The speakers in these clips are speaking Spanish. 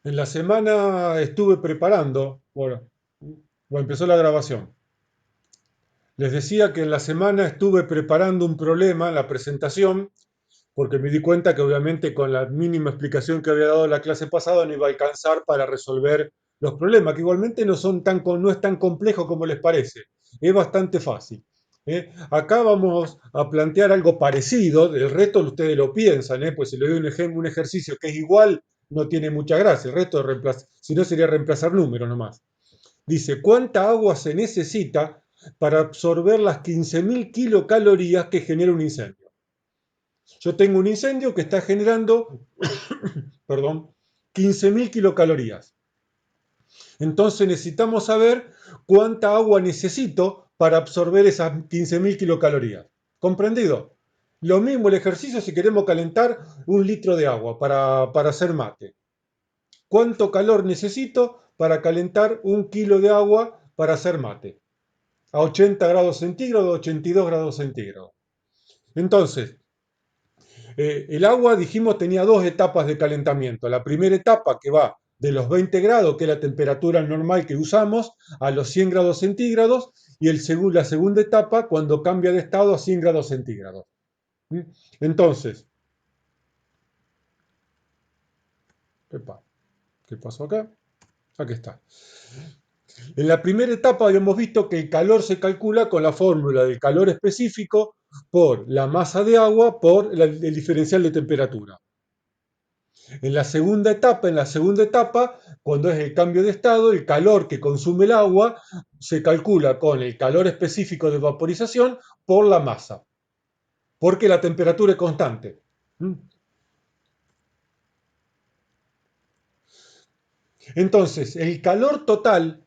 En la semana estuve preparando, bueno, empezó la grabación. Les decía que en la semana estuve preparando un problema en la presentación, porque me di cuenta que obviamente con la mínima explicación que había dado la clase pasada no iba a alcanzar para resolver los problemas, que igualmente no es tan complejo como les parece, es bastante fácil. Acá vamos a plantear algo parecido, el resto ustedes lo piensan, pues si le doy un ejercicio que es igual, no tiene mucha gracia, el resto es reemplazar, si no sería reemplazar números nomás. Dice, ¿cuánta agua se necesita para absorber las 15.000 kilocalorías que genera un incendio? Yo tengo un incendio que está generando, perdón, 15.000 kilocalorías. Entonces necesitamos saber cuánta agua necesito para absorber esas 15.000 kilocalorías. ¿Comprendido? Lo mismo el ejercicio si queremos calentar 1 litro de agua para hacer mate. ¿Cuánto calor necesito para calentar 1 kilo de agua para hacer mate? A 80 grados centígrados, 82 grados centígrados. Entonces, el agua, dijimos, tenía dos etapas de calentamiento. La primera etapa que va de los 20 grados, que es la temperatura normal que usamos, a los 100 grados centígrados, y la segunda etapa cuando cambia de estado a 100 grados centígrados. ¿Mm? Entonces, epa, ¿qué pasó acá? Aquí está. En la primera etapa habíamos visto que el calor se calcula con la fórmula del calor específico por la masa de agua por el diferencial de temperatura. En la segunda etapa, cuando es el cambio de estado, el calor que consume el agua se calcula con el calor específico de vaporización por la masa, porque la temperatura es constante. ¿Mm? Entonces, el calor total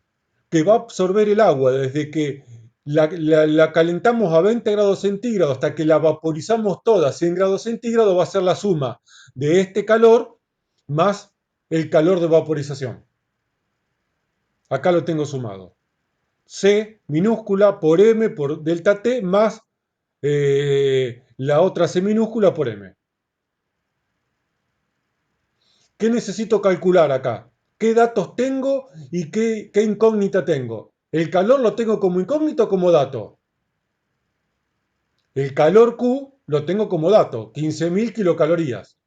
que va a absorber el agua desde que la calentamos a 20 grados centígrados hasta que la vaporizamos toda a 100 grados centígrados va a ser la suma de este calor más el calor de vaporización. Acá lo tengo sumado. C minúscula por M por delta T más la otra C minúscula por M. ¿Qué necesito calcular acá? ¿Qué datos tengo y qué incógnita tengo? ¿El calor lo tengo como incógnito o como dato? El calor Q lo tengo como dato, 15.000 kilocalorías.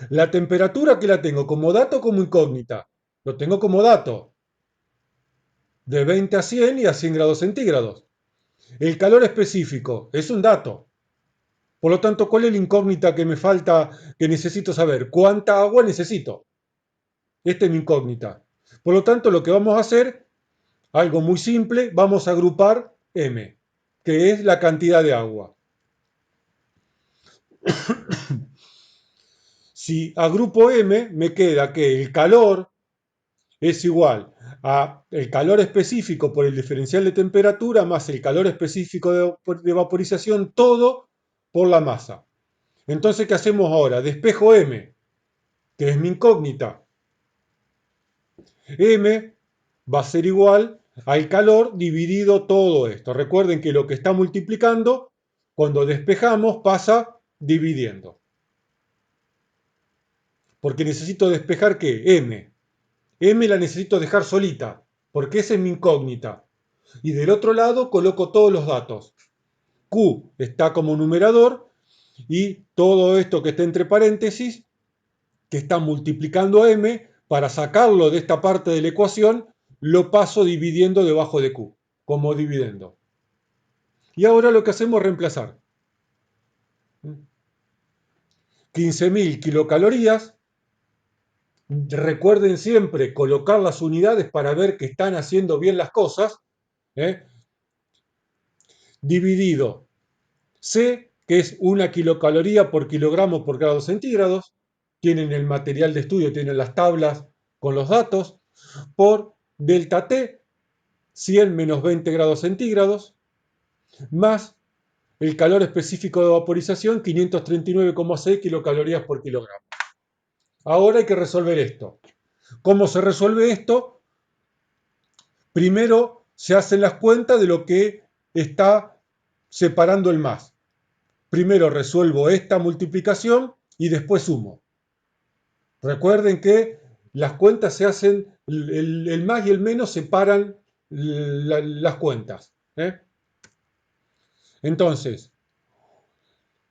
La temperatura que la tengo como dato o como incógnita, lo tengo como dato, de 20 a 100 y a 100 grados centígrados. El calor específico es un dato. Por lo tanto, ¿cuál es la incógnita que me falta, que necesito saber? ¿Cuánta agua necesito? Esta es mi incógnita. Por lo tanto, lo que vamos a hacer, algo muy simple, vamos a agrupar M, que es la cantidad de agua. Si agrupo M, me queda que el calor es igual a el calor específico por el diferencial de temperatura más el calor específico de vaporización, todo por la masa. Entonces, ¿qué hacemos ahora? Despejo M, que es mi incógnita. M va a ser igual al calor dividido todo esto. Recuerden que lo que está multiplicando, cuando despejamos, pasa dividiendo. Porque necesito despejar ¿qué? M. M la necesito dejar solita, porque esa es mi incógnita. Y del otro lado coloco todos los datos. Q está como numerador y todo esto que está entre paréntesis, que está multiplicando a M, para sacarlo de esta parte de la ecuación, lo paso dividiendo debajo de Q, como dividendo. Y ahora lo que hacemos es reemplazar. 15.000 kilocalorías. Recuerden siempre colocar las unidades para ver que están haciendo bien las cosas. ¿eh? Dividido C, que es 1 kilocaloría por kilogramo por grados centígrados. Tienen el material de estudio, tienen las tablas con los datos. Por delta T, 100 menos 20 grados centígrados, más el calor específico de vaporización, 539,6 kilocalorías por kilogramo. Ahora hay que resolver esto. ¿Cómo se resuelve esto? Primero se hacen las cuentas de lo que está separando el más. Primero resuelvo esta multiplicación y después sumo. Recuerden que las cuentas se hacen, el más y el menos separan las cuentas. ¿Eh? Entonces,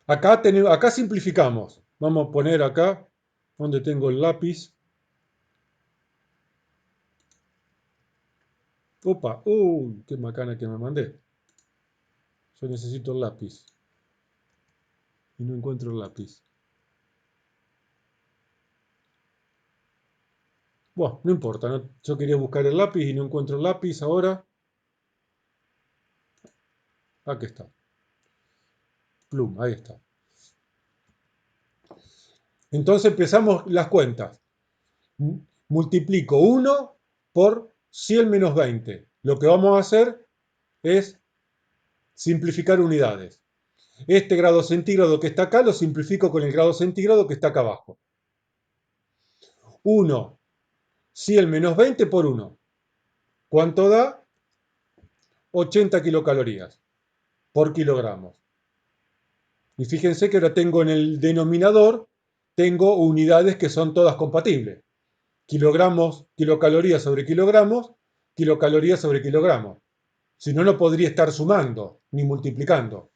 acá simplificamos. Vamos a poner acá, donde tengo el lápiz. Opa, uy, qué macana que me mandé. Yo necesito el lápiz y no encuentro el lápiz. Bueno, no importa, yo quería buscar el lápiz y no encuentro el lápiz ahora. Aquí está. Plum, ahí está. Entonces empezamos las cuentas. Multiplico 1 por 100 menos 20. Lo que vamos a hacer es simplificar unidades. Este grado centígrado que está acá lo simplifico con el grado centígrado que está acá abajo. 1, 100 menos 20 por 1. ¿Cuánto da? 80 kilocalorías por kilogramos. Y fíjense que ahora tengo en el denominador, tengo unidades que son todas compatibles. Kilogramos, kilocalorías sobre kilogramos, kilocalorías sobre kilogramos. Si no, no podría estar sumando ni multiplicando.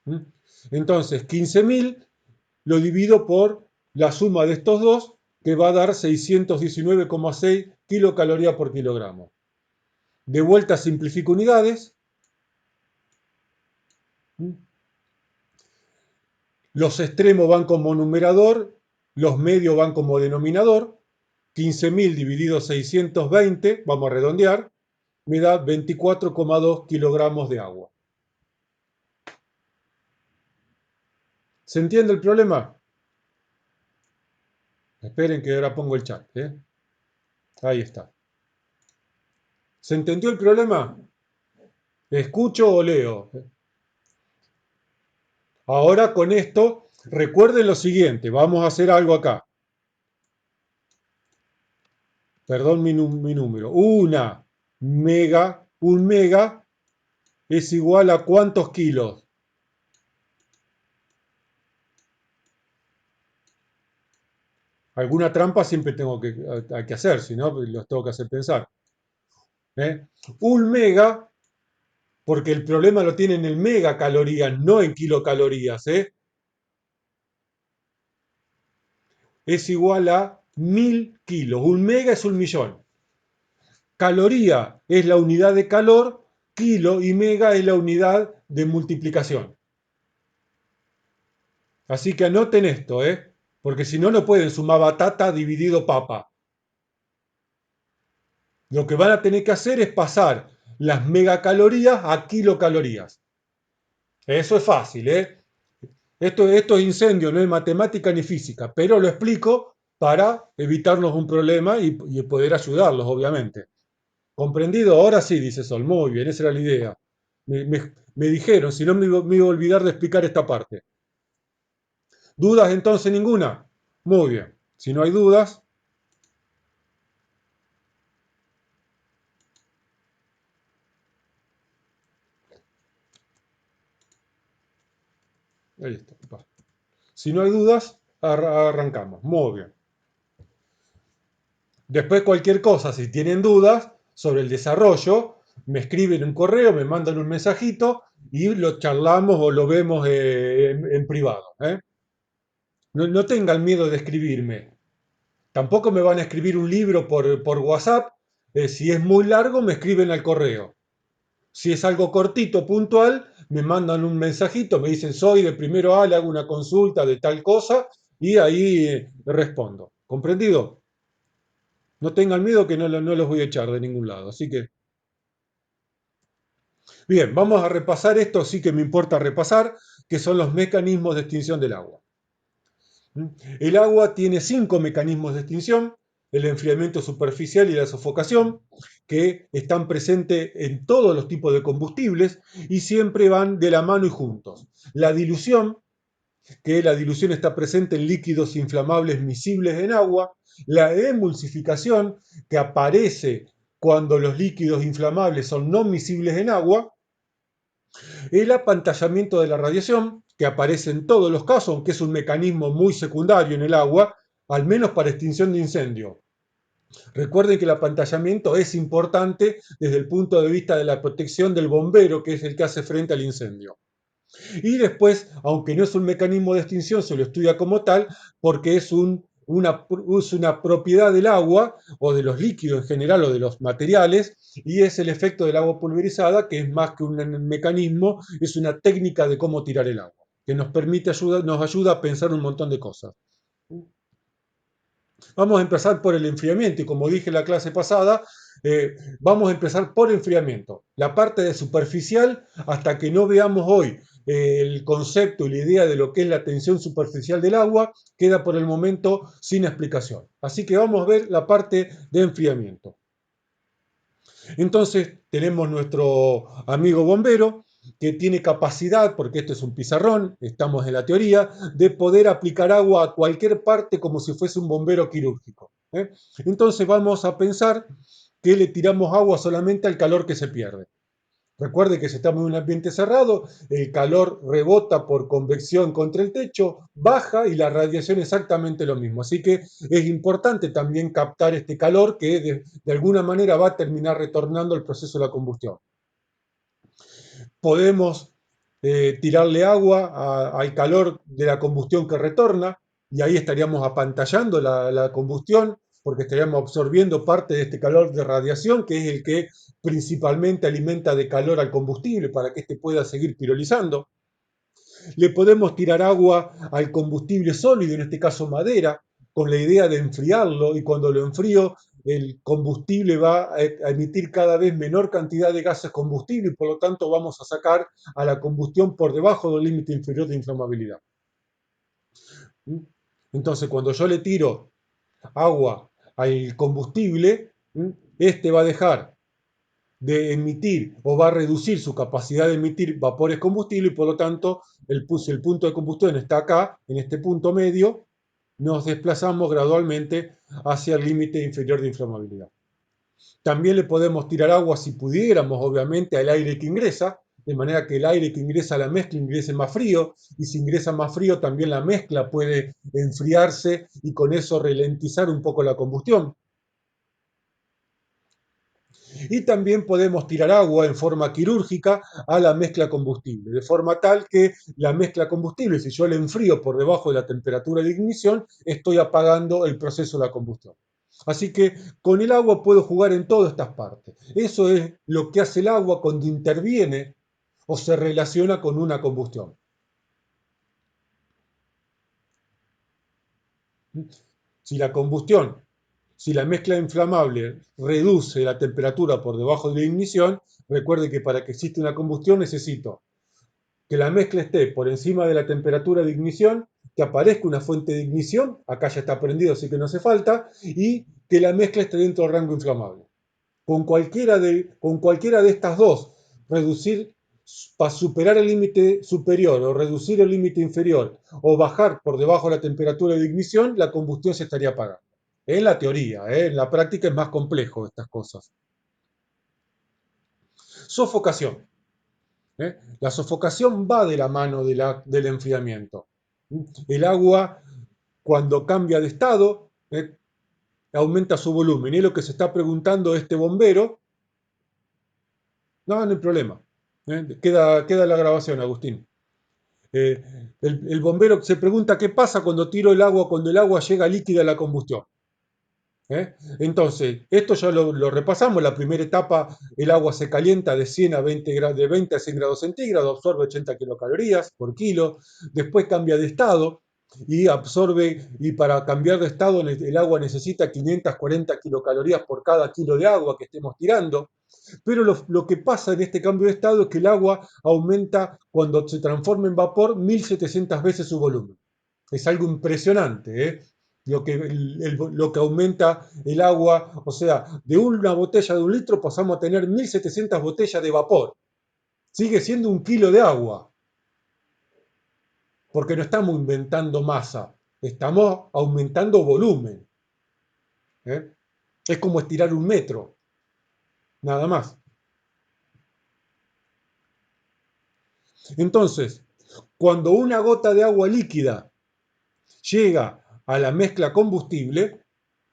¿Mm? Entonces, 15.000 lo divido por la suma de estos dos, que va a dar 619,6 kilocalorías por kilogramo. De vuelta simplifico unidades. ¿Mm? Los extremos van como numerador, los medios van como denominador. 15.000 dividido 620, vamos a redondear, me da 24,2 kilogramos de agua. ¿Se entiende el problema? Esperen que ahora pongo el chat. Ahí está. ¿Se entendió el problema? ¿Escucho o leo? Ahora con esto, recuerden lo siguiente, vamos a hacer algo acá. Perdón mi número. Un mega es igual a ¿cuántos kilos? Alguna trampa siempre tengo que hacer, si no, los tengo que hacer pensar. ¿Eh? Un mega, porque el problema lo tiene en el megacalorías, no en kilocalorías, es igual a 1000 kilos. Un mega es un millón. Caloría es la unidad de calor, kilo y mega es la unidad de multiplicación. Así que anoten esto, porque si no, no pueden sumar batata dividido papa. Lo que van a tener que hacer es pasar las megacalorías a kilocalorías. Eso es fácil, Esto es incendio, no es matemática ni física, pero lo explico para evitarnos un problema y poder ayudarlos, obviamente. ¿Comprendido? Ahora sí, dice Sol. Muy bien, esa era la idea. Me dijeron, si no me iba a olvidar de explicar esta parte. ¿Dudas entonces ninguna? Muy bien. Si no hay dudas, ahí está. Si no hay dudas, arrancamos. Muy bien. Después cualquier cosa, si tienen dudas sobre el desarrollo, me escriben un correo, me mandan un mensajito y lo charlamos o lo vemos en privado. No tengan miedo de escribirme. Tampoco me van a escribir un libro por WhatsApp. Si es muy largo, me escriben al correo. Si es algo cortito, puntual, me mandan un mensajito, me dicen soy de primero A, le hago una consulta de tal cosa y ahí respondo. ¿Comprendido? No tengan miedo que no los voy a echar de ningún lado. Así que, bien, vamos a repasar esto, sí que me importa repasar, que son los mecanismos de extinción del agua. El agua tiene 5 mecanismos de extinción: el enfriamiento superficial y la sofocación, que están presentes en todos los tipos de combustibles y siempre van de la mano y juntos. La dilución, que la dilución está presente en líquidos inflamables miscibles en agua. La emulsificación, que aparece cuando los líquidos inflamables son no miscibles en agua. El apantallamiento de la radiación, que aparece en todos los casos, aunque es un mecanismo muy secundario en el agua, al menos para extinción de incendio. Recuerden que el apantallamiento es importante desde el punto de vista de la protección del bombero, que es el que hace frente al incendio. Y después, aunque no es un mecanismo de extinción, se lo estudia como tal porque es una propiedad del agua o de los líquidos en general o de los materiales, y es el efecto del agua pulverizada, que es más que un mecanismo, es una técnica de cómo tirar el agua, que nos ayuda a pensar un montón de cosas. Vamos a empezar por el enfriamiento y como dije en la clase pasada, vamos a empezar por enfriamiento. La parte de superficial, hasta que no veamos hoy el concepto y la idea de lo que es la tensión superficial del agua, queda por el momento sin explicación. Así que vamos a ver la parte de enfriamiento. Entonces tenemos nuestro amigo bombero que tiene capacidad, porque esto es un pizarrón, estamos en la teoría, de poder aplicar agua a cualquier parte como si fuese un bombero quirúrgico. Entonces vamos a pensar que le tiramos agua solamente al calor que se pierde. Recuerde que si estamos en un ambiente cerrado, el calor rebota por convección contra el techo, baja y la radiación es exactamente lo mismo. Así que es importante también captar este calor que de alguna manera va a terminar retornando al proceso de la combustión. Podemos tirarle agua al calor de la combustión que retorna y ahí estaríamos apantallando la combustión porque estaríamos absorbiendo parte de este calor de radiación que es el que principalmente alimenta de calor al combustible para que éste pueda seguir pirolizando. Le podemos tirar agua al combustible sólido, en este caso madera, con la idea de enfriarlo y cuando lo enfrío el combustible va a emitir cada vez menor cantidad de gases combustible y por lo tanto vamos a sacar a la combustión por debajo del límite inferior de inflamabilidad. Entonces cuando yo le tiro agua al combustible, este va a dejar de emitir o va a reducir su capacidad de emitir vapores combustibles y por lo tanto el punto de combustión está acá, en este punto medio, nos desplazamos gradualmente hacia el límite inferior de inflamabilidad. También le podemos tirar agua si pudiéramos, obviamente, al aire que ingresa, de manera que el aire que ingresa a la mezcla ingrese más frío, y si ingresa más frío también la mezcla puede enfriarse y con eso ralentizar un poco la combustión. Y también podemos tirar agua en forma quirúrgica a la mezcla combustible, de forma tal que la mezcla combustible, si yo la enfrío por debajo de la temperatura de ignición, estoy apagando el proceso de la combustión. Así que con el agua puedo jugar en todas estas partes. Eso es lo que hace el agua cuando interviene o se relaciona con una combustión. Si la combustión, si la mezcla inflamable reduce la temperatura por debajo de la ignición, recuerde que para que exista una combustión necesito que la mezcla esté por encima de la temperatura de ignición, que aparezca una fuente de ignición, acá ya está prendido, así que no hace falta, y que la mezcla esté dentro del rango inflamable. Con cualquiera de estas dos, reducir para superar el límite superior o reducir el límite inferior o bajar por debajo de la temperatura de ignición, la combustión se estaría apagando. En la teoría, en la práctica es más complejo estas cosas. Sofocación. La sofocación va de la mano del enfriamiento. El agua, cuando cambia de estado, aumenta su volumen. Y es lo que se está preguntando este bombero. No, no hay problema. Queda la grabación, Agustín. Eh, el bombero se pregunta qué pasa cuando tiro el agua, cuando el agua llega líquida a la combustión. Entonces, esto ya lo repasamos. La primera etapa, el agua se calienta de 100 a 20 grados, de 20 a 100 grados centígrados, absorbe 80 kilocalorías por kilo. Después cambia de estado y absorbe, y para cambiar de estado el agua necesita 540 kilocalorías por cada kilo de agua que estemos tirando. Pero lo que pasa en este cambio de estado es que el agua aumenta cuando se transforma en vapor 1700 veces su volumen. Es algo impresionante, ¿eh? Lo que aumenta el agua, o sea, de una botella de 1 litro pasamos a tener 1700 botellas de vapor. Sigue siendo 1 kilo de agua, porque no estamos inventando masa, estamos aumentando volumen. ¿Eh? Es como estirar 1 metro, nada más. Entonces, cuando una gota de agua líquida llega a la mezcla combustible,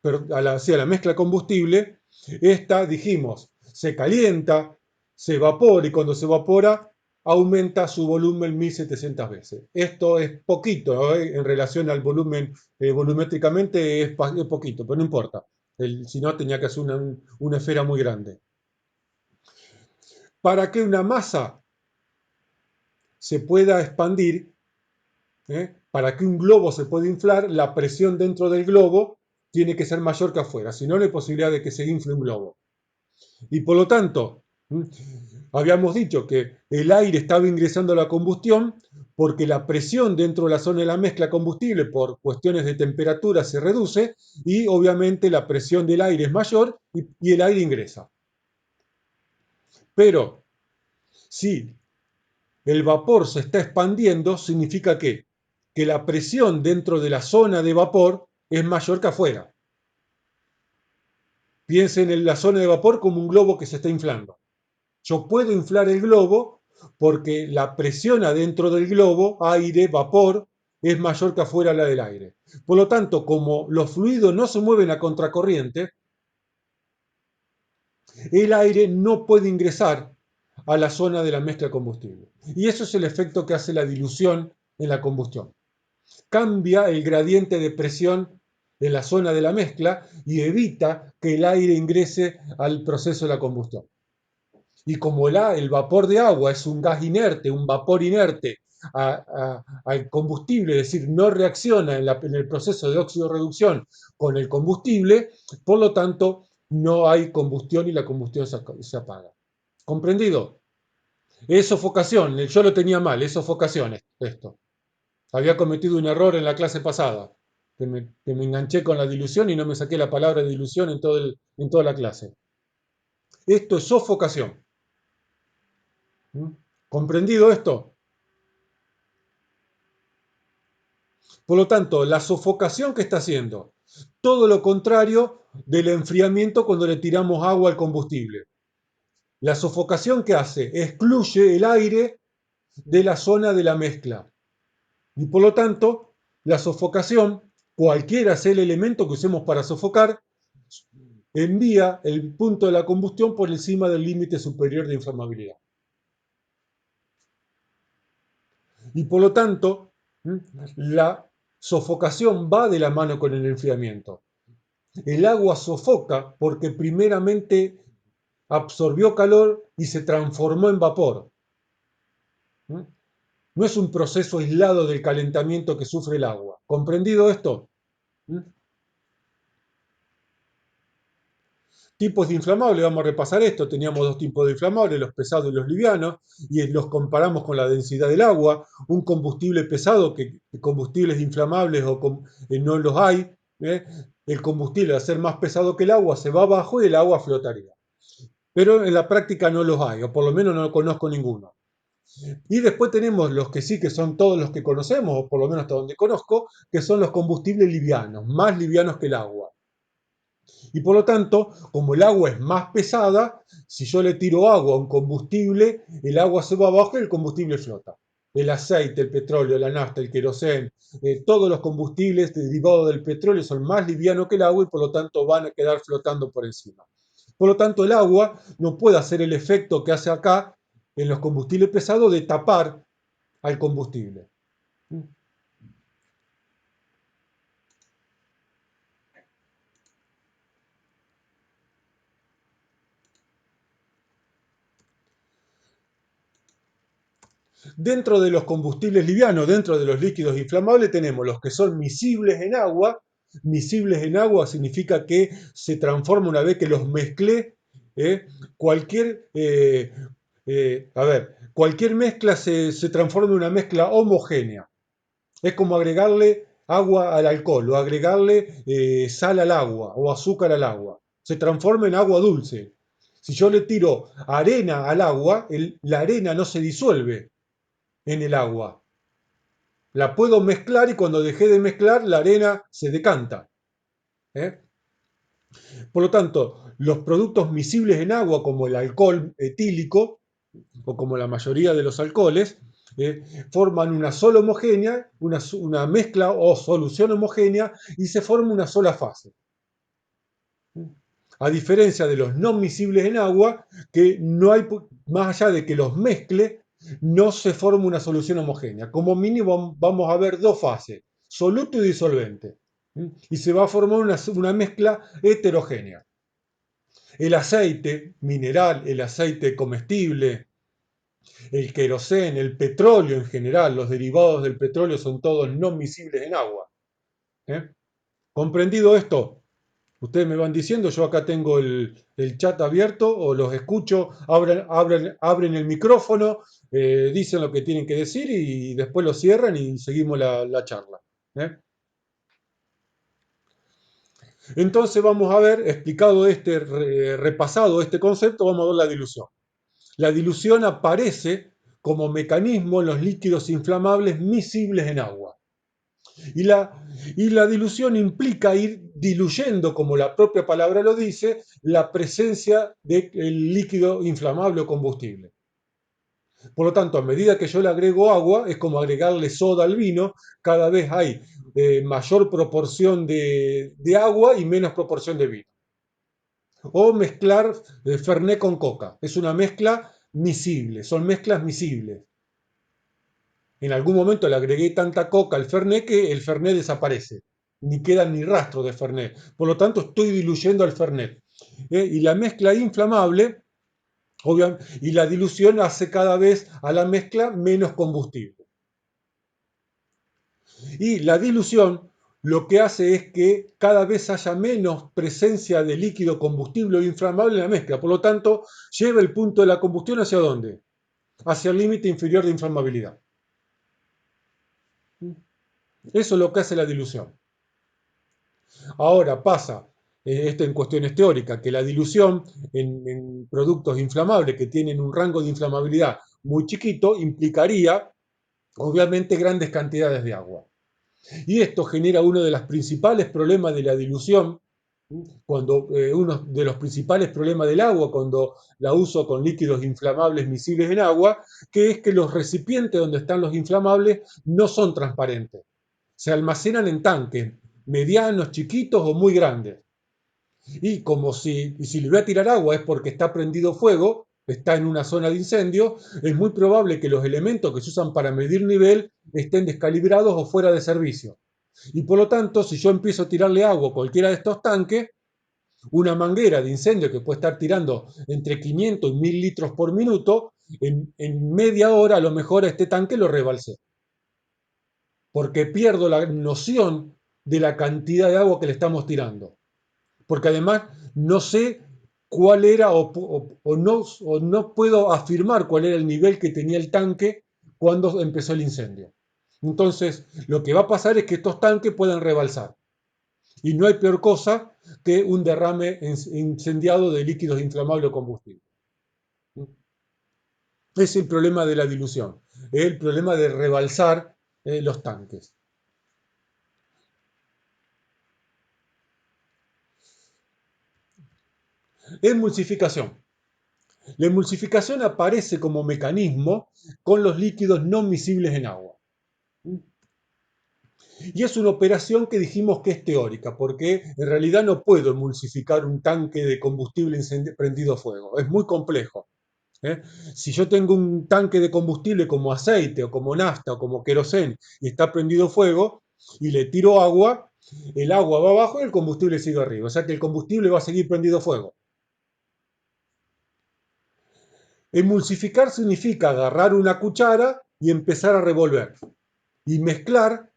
sí, a la mezcla combustible, esta, dijimos, se calienta, se evapora y cuando se evapora aumenta su volumen 1700 veces. Esto es poquito, ¿no? En relación al volumen, volumétricamente es poquito, pero no importa. Si no, tenía que hacer una esfera muy grande. Para que una masa se pueda expandir, para que un globo se pueda inflar, la presión dentro del globo tiene que ser mayor que afuera, si no, no hay posibilidad de que se infle un globo. Y por lo tanto, habíamos dicho que el aire estaba ingresando a la combustión porque la presión dentro de la zona de la mezcla combustible por cuestiones de temperatura se reduce y obviamente la presión del aire es mayor y el aire ingresa. Pero si el vapor se está expandiendo, significa que la presión dentro de la zona de vapor es mayor que afuera. Piensen en la zona de vapor como un globo que se está inflando. Yo puedo inflar el globo porque la presión adentro del globo, aire, vapor, es mayor que afuera la del aire. Por lo tanto, como los fluidos no se mueven a contracorriente, el aire no puede ingresar a la zona de la mezcla de combustible. Y eso es el efecto que hace la dilución en la combustión. Cambia el gradiente de presión en la zona de la mezcla y evita que el aire ingrese al proceso de la combustión. Y como el vapor de agua es un gas inerte, un vapor inerte al combustible, es decir, no reacciona en el proceso de óxido-reducción con el combustible, por lo tanto, no hay combustión y la combustión se apaga. ¿Comprendido? Es sofocación, yo lo tenía mal, es sofocación esto. Había cometido un error en la clase pasada, que me enganché con la dilución y no me saqué la palabra dilución en toda la clase. Esto es sofocación. ¿Comprendido esto? Por lo tanto, la sofocación que está haciendo, todo lo contrario del enfriamiento cuando le tiramos agua al combustible. La sofocación que hace, excluye el aire de la zona de la mezcla. Y por lo tanto, la sofocación, cualquiera sea el elemento que usemos para sofocar, envía el punto de la combustión por encima del límite superior de inflamabilidad. Y por lo tanto, la sofocación va de la mano con el enfriamiento. El agua sofoca porque primeramente absorbió calor y se transformó en vapor. No es un proceso aislado del calentamiento que sufre el agua. ¿Comprendido esto? Tipos de inflamables, vamos a repasar esto. Teníamos dos tipos de inflamables, los pesados y los livianos, y los comparamos con la densidad del agua. Un combustible pesado, que combustibles inflamables no los hay. El combustible, al ser más pesado que el agua, se va abajo y el agua flotaría. Pero en la práctica no los hay, o por lo menos no conozco ninguno. Y después tenemos los que sí, que son todos los que conocemos, o por lo menos hasta donde conozco, que son los combustibles livianos, más livianos que el agua. Y por lo tanto, como el agua es más pesada, si yo le tiro agua a un combustible, el agua se va abajo y el combustible flota. El aceite, el petróleo, la nafta, el querosén, todos los combustibles derivados del petróleo son más livianos que el agua y por lo tanto van a quedar flotando por encima. Por lo tanto, el agua no puede hacer el efecto que hace acá en los combustibles pesados de tapar al combustible. Dentro de los combustibles livianos, dentro de los líquidos inflamables, tenemos los que son miscibles en agua. Miscibles en agua significa que se transforma una vez que los mezclé. Cualquier mezcla se transforma en una mezcla homogénea. Es como agregarle agua al alcohol o agregarle sal al agua o azúcar al agua. Se transforma en agua dulce. Si yo le tiro arena al agua, la arena no se disuelve en el agua. La puedo mezclar y cuando dejé de mezclar, la arena se decanta. ¿eh? Por lo tanto, los productos miscibles en agua, como el alcohol etílico, o como la mayoría de los alcoholes, forman una sola homogénea, una mezcla o solución homogénea y se forma una sola fase. A diferencia de los no miscibles en agua, que no hay, más allá de que los mezcle, no se forma una solución homogénea. Como mínimo vamos a ver dos fases, soluto y disolvente. Y se va a formar una mezcla heterogénea. El aceite mineral, el aceite comestible, el queroseno, el petróleo en general, los derivados del petróleo son todos no miscibles en agua. ¿Eh? ¿Comprendido esto? Ustedes me van diciendo, yo acá tengo el chat abierto o los escucho, abren el micrófono, dicen lo que tienen que decir y después lo cierran y seguimos la charla. ¿Eh? Entonces vamos a ver, explicado repasado este concepto, vamos a ver la dilución. La dilución aparece como mecanismo en los líquidos inflamables miscibles en agua. Y la dilución implica ir diluyendo, como la propia palabra lo dice, la presencia del líquido inflamable o combustible. Por lo tanto, a medida que yo le agrego agua, es como agregarle soda al vino, cada vez hay mayor proporción de agua y menos proporción de vino. O mezclar Fernet con coca. Es una mezcla miscible, son mezclas miscibles. En algún momento le agregué tanta coca al Fernet que el Fernet desaparece. Ni queda ni rastro de Fernet. Por lo tanto, estoy diluyendo al Fernet. Y la mezcla inflamable, y la dilución hace cada vez a la mezcla menos combustible. Y la dilución lo que hace es que cada vez haya menos presencia de líquido combustible o inflamable en la mezcla. Por lo tanto, lleva el punto de la combustión ¿hacia dónde? Hacia el límite inferior de inflamabilidad. Eso es lo que hace la dilución. Ahora pasa, esto en cuestiones teóricas, que la dilución en productos inflamables que tienen un rango de inflamabilidad muy chiquito implicaría, obviamente, grandes cantidades de agua. Y esto genera uno de los principales problemas de la dilución, uno de los principales problemas del agua cuando la uso con líquidos inflamables miscibles en agua, que es que los recipientes donde están los inflamables no son transparentes. Se almacenan en tanques medianos, chiquitos o muy grandes. Y como si le voy a tirar agua es porque está prendido fuego, está en una zona de incendio, es muy probable que los elementos que se usan para medir nivel estén descalibrados o fuera de servicio. Y por lo tanto, si yo empiezo a tirarle agua a cualquiera de estos tanques, una manguera de incendio que puede estar tirando entre 500 y 1000 litros por minuto, en media hora a lo mejor a este tanque lo rebalsé. Porque pierdo la noción de la cantidad de agua que le estamos tirando. Porque además no sé cuál era o no puedo afirmar cuál era el nivel que tenía el tanque cuando empezó el incendio. Entonces, lo que va a pasar es que estos tanques pueden rebalsar. Y no hay peor cosa que un derrame incendiado de líquidos inflamables o combustible. Es el problema de la dilución, es el problema de rebalsar los tanques. Emulsificación. La emulsificación aparece como mecanismo con los líquidos no miscibles en agua. Y es una operación que dijimos que es teórica, porque en realidad no puedo emulsificar un tanque de combustible prendido a fuego. Es muy complejo. ¿Eh? Si yo tengo un tanque de combustible como aceite o como nafta o como queroseno y está prendido fuego y le tiro agua, el agua va abajo y el combustible sigue arriba. O sea que el combustible va a seguir prendido fuego. Emulsificar significa agarrar una cuchara y empezar a revolver y mezclar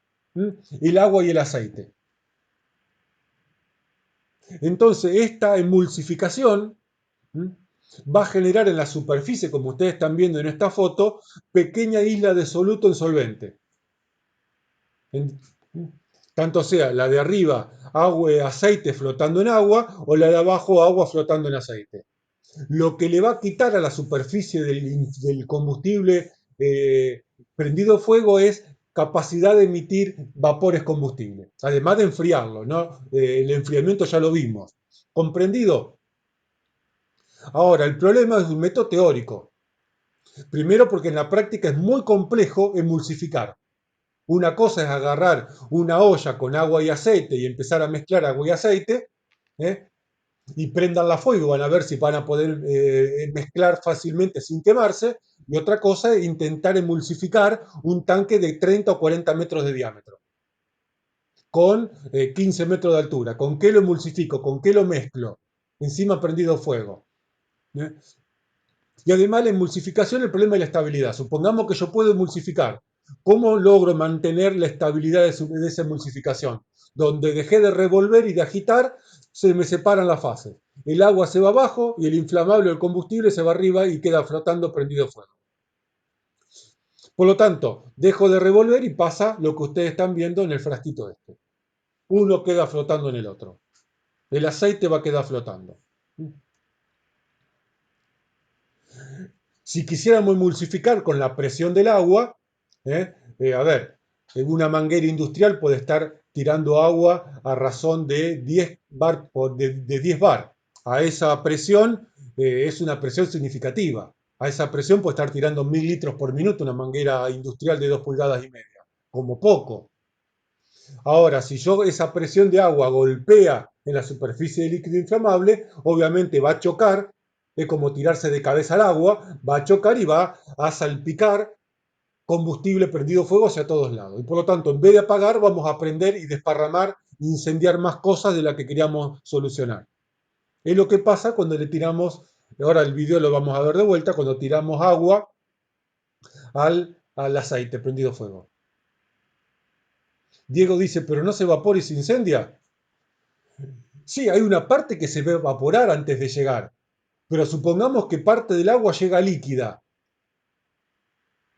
el agua y el aceite. Entonces, esta emulsificación va a generar en la superficie, como ustedes están viendo en esta foto, pequeña isla de soluto en solvente. Tanto sea la de arriba agua, aceite flotando en agua o la de abajo agua flotando en aceite. Lo que le va a quitar a la superficie del combustible prendido fuego es capacidad de emitir vapores combustibles, además de enfriarlo, ¿no? El enfriamiento ya lo vimos. ¿Comprendido? Ahora, el problema es un método teórico. Primero porque en la práctica es muy complejo emulsificar. Una cosa es agarrar una olla con agua y aceite y empezar a mezclar agua y aceite, ¿eh? Y prendan la fuego y van a ver si van a poder mezclar fácilmente sin quemarse. Y otra cosa es intentar emulsificar un tanque de 30 o 40 metros de diámetro con 15 metros de altura. ¿Con qué lo emulsifico? ¿Con qué lo mezclo? Encima prendido fuego. ¿Eh? Y además la emulsificación, el problema es la estabilidad. Supongamos que yo puedo emulsificar. ¿Cómo logro mantener la estabilidad de esa emulsificación? Donde dejé de revolver y de agitar, se me separan las fases. El agua se va abajo y el inflamable o el combustible se va arriba y queda flotando prendido fuego. Por lo tanto, dejo de revolver y pasa lo que ustedes están viendo en el frasquito este. Uno queda flotando en el otro. El aceite va a quedar flotando. Si quisiéramos emulsificar con la presión del agua, a ver, una manguera industrial puede estar tirando agua a razón de 10 bar, de 10 bar. A esa presión es una presión significativa. A esa presión puede estar tirando 1000 litros por minuto una manguera industrial de 2 pulgadas y media, como poco. Ahora, si yo esa presión de agua golpea en la superficie del líquido inflamable, obviamente va a chocar, es como tirarse de cabeza al agua, va a chocar y va a salpicar combustible prendido fuego hacia todos lados. Y por lo tanto, en vez de apagar, vamos a prender y desparramar, incendiar más cosas de las que queríamos solucionar. Es lo que pasa cuando le tiramos, ahora el video lo vamos a ver de vuelta, cuando tiramos agua al aceite prendido fuego. Diego dice, pero no se evapora y se incendia. Sí, hay una parte que se va a evaporar antes de llegar, pero supongamos que parte del agua llega líquida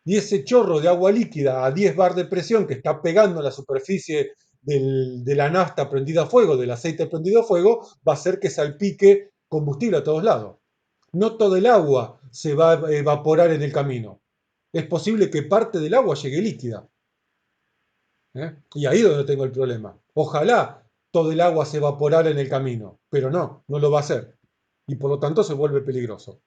y ese chorro de agua líquida a 10 bar de presión que está pegando a la superficie de la nafta prendida a fuego, del aceite prendido a fuego, va a hacer que salpique combustible a todos lados. No todo el agua se va a evaporar en el camino. Es posible que parte del agua llegue líquida. Y ahí es donde tengo el problema. Ojalá todo el agua se evaporara en el camino, pero no, no lo va a hacer. Y por lo tanto se vuelve peligroso.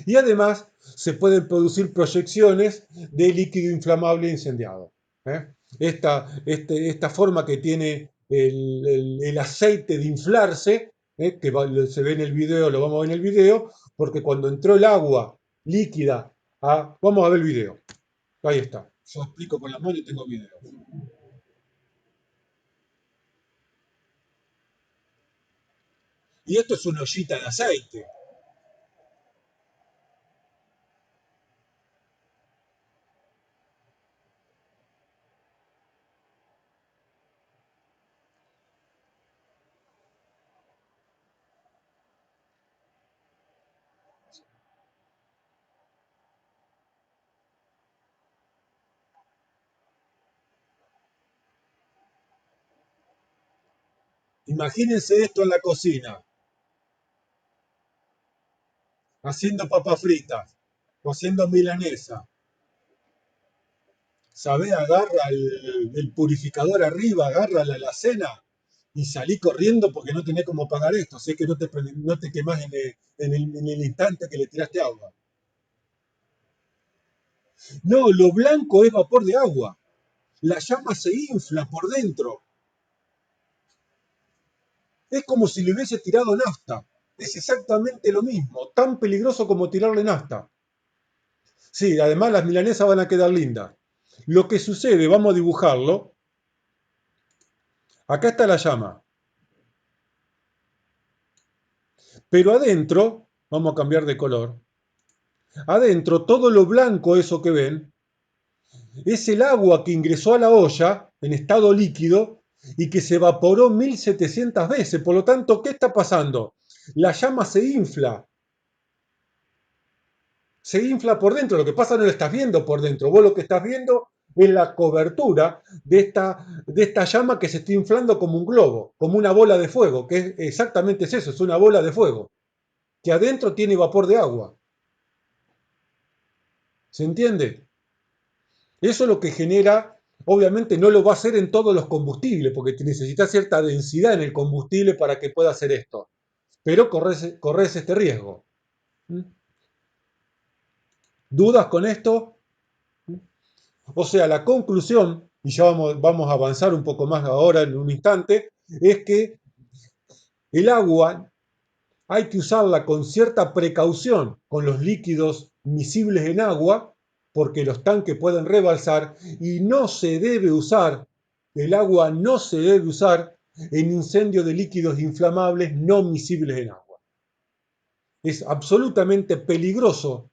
Y además se pueden producir proyecciones de líquido inflamable incendiado. ¿eh? Esta forma que tiene el aceite de inflarse, que se ve en el video, lo vamos a ver en el video, porque cuando entró el agua líquida vamos a ver el video. Ahí está. Yo explico con la mano y tengo video. Y esto es una ollita de aceite. Imagínense esto en la cocina, haciendo papas fritas o haciendo milanesa. ¿Sabés? Agarra el purificador arriba, agarra la alacena y salí corriendo porque no tenés cómo pagar esto. Sé que no te quemás en el instante que le tiraste agua. No, lo blanco es vapor de agua. La llama se infla por dentro. Es como si le hubiese tirado nafta. Es exactamente lo mismo, tan peligroso como tirarle nafta. Sí, además las milanesas van a quedar lindas. Lo que sucede, vamos a dibujarlo. Acá está la llama. Pero adentro, vamos a cambiar de color. Adentro, todo lo blanco, eso que ven, es el agua que ingresó a la olla en estado líquido y que se evaporó 1700 veces. Por lo tanto, ¿qué está pasando? La llama se infla por dentro. Lo que pasa no lo estás viendo por dentro. Vos lo que estás viendo es la cobertura de esta llama que se está inflando como un globo, como una bola de fuego, que exactamente es eso, es una bola de fuego, que adentro tiene vapor de agua. ¿Se entiende? Eso es lo que genera, obviamente no lo va a hacer en todos los combustibles, porque necesita cierta densidad en el combustible para que pueda hacer esto. Pero corres este riesgo. ¿Mm? ¿Dudas con esto? O sea, la conclusión, y ya vamos a avanzar un poco más ahora en un instante, es que el agua hay que usarla con cierta precaución con los líquidos miscibles en agua, porque los tanques pueden rebalsar, y no se debe usar, el agua no se debe usar en incendio de líquidos inflamables no miscibles en agua. Es absolutamente peligroso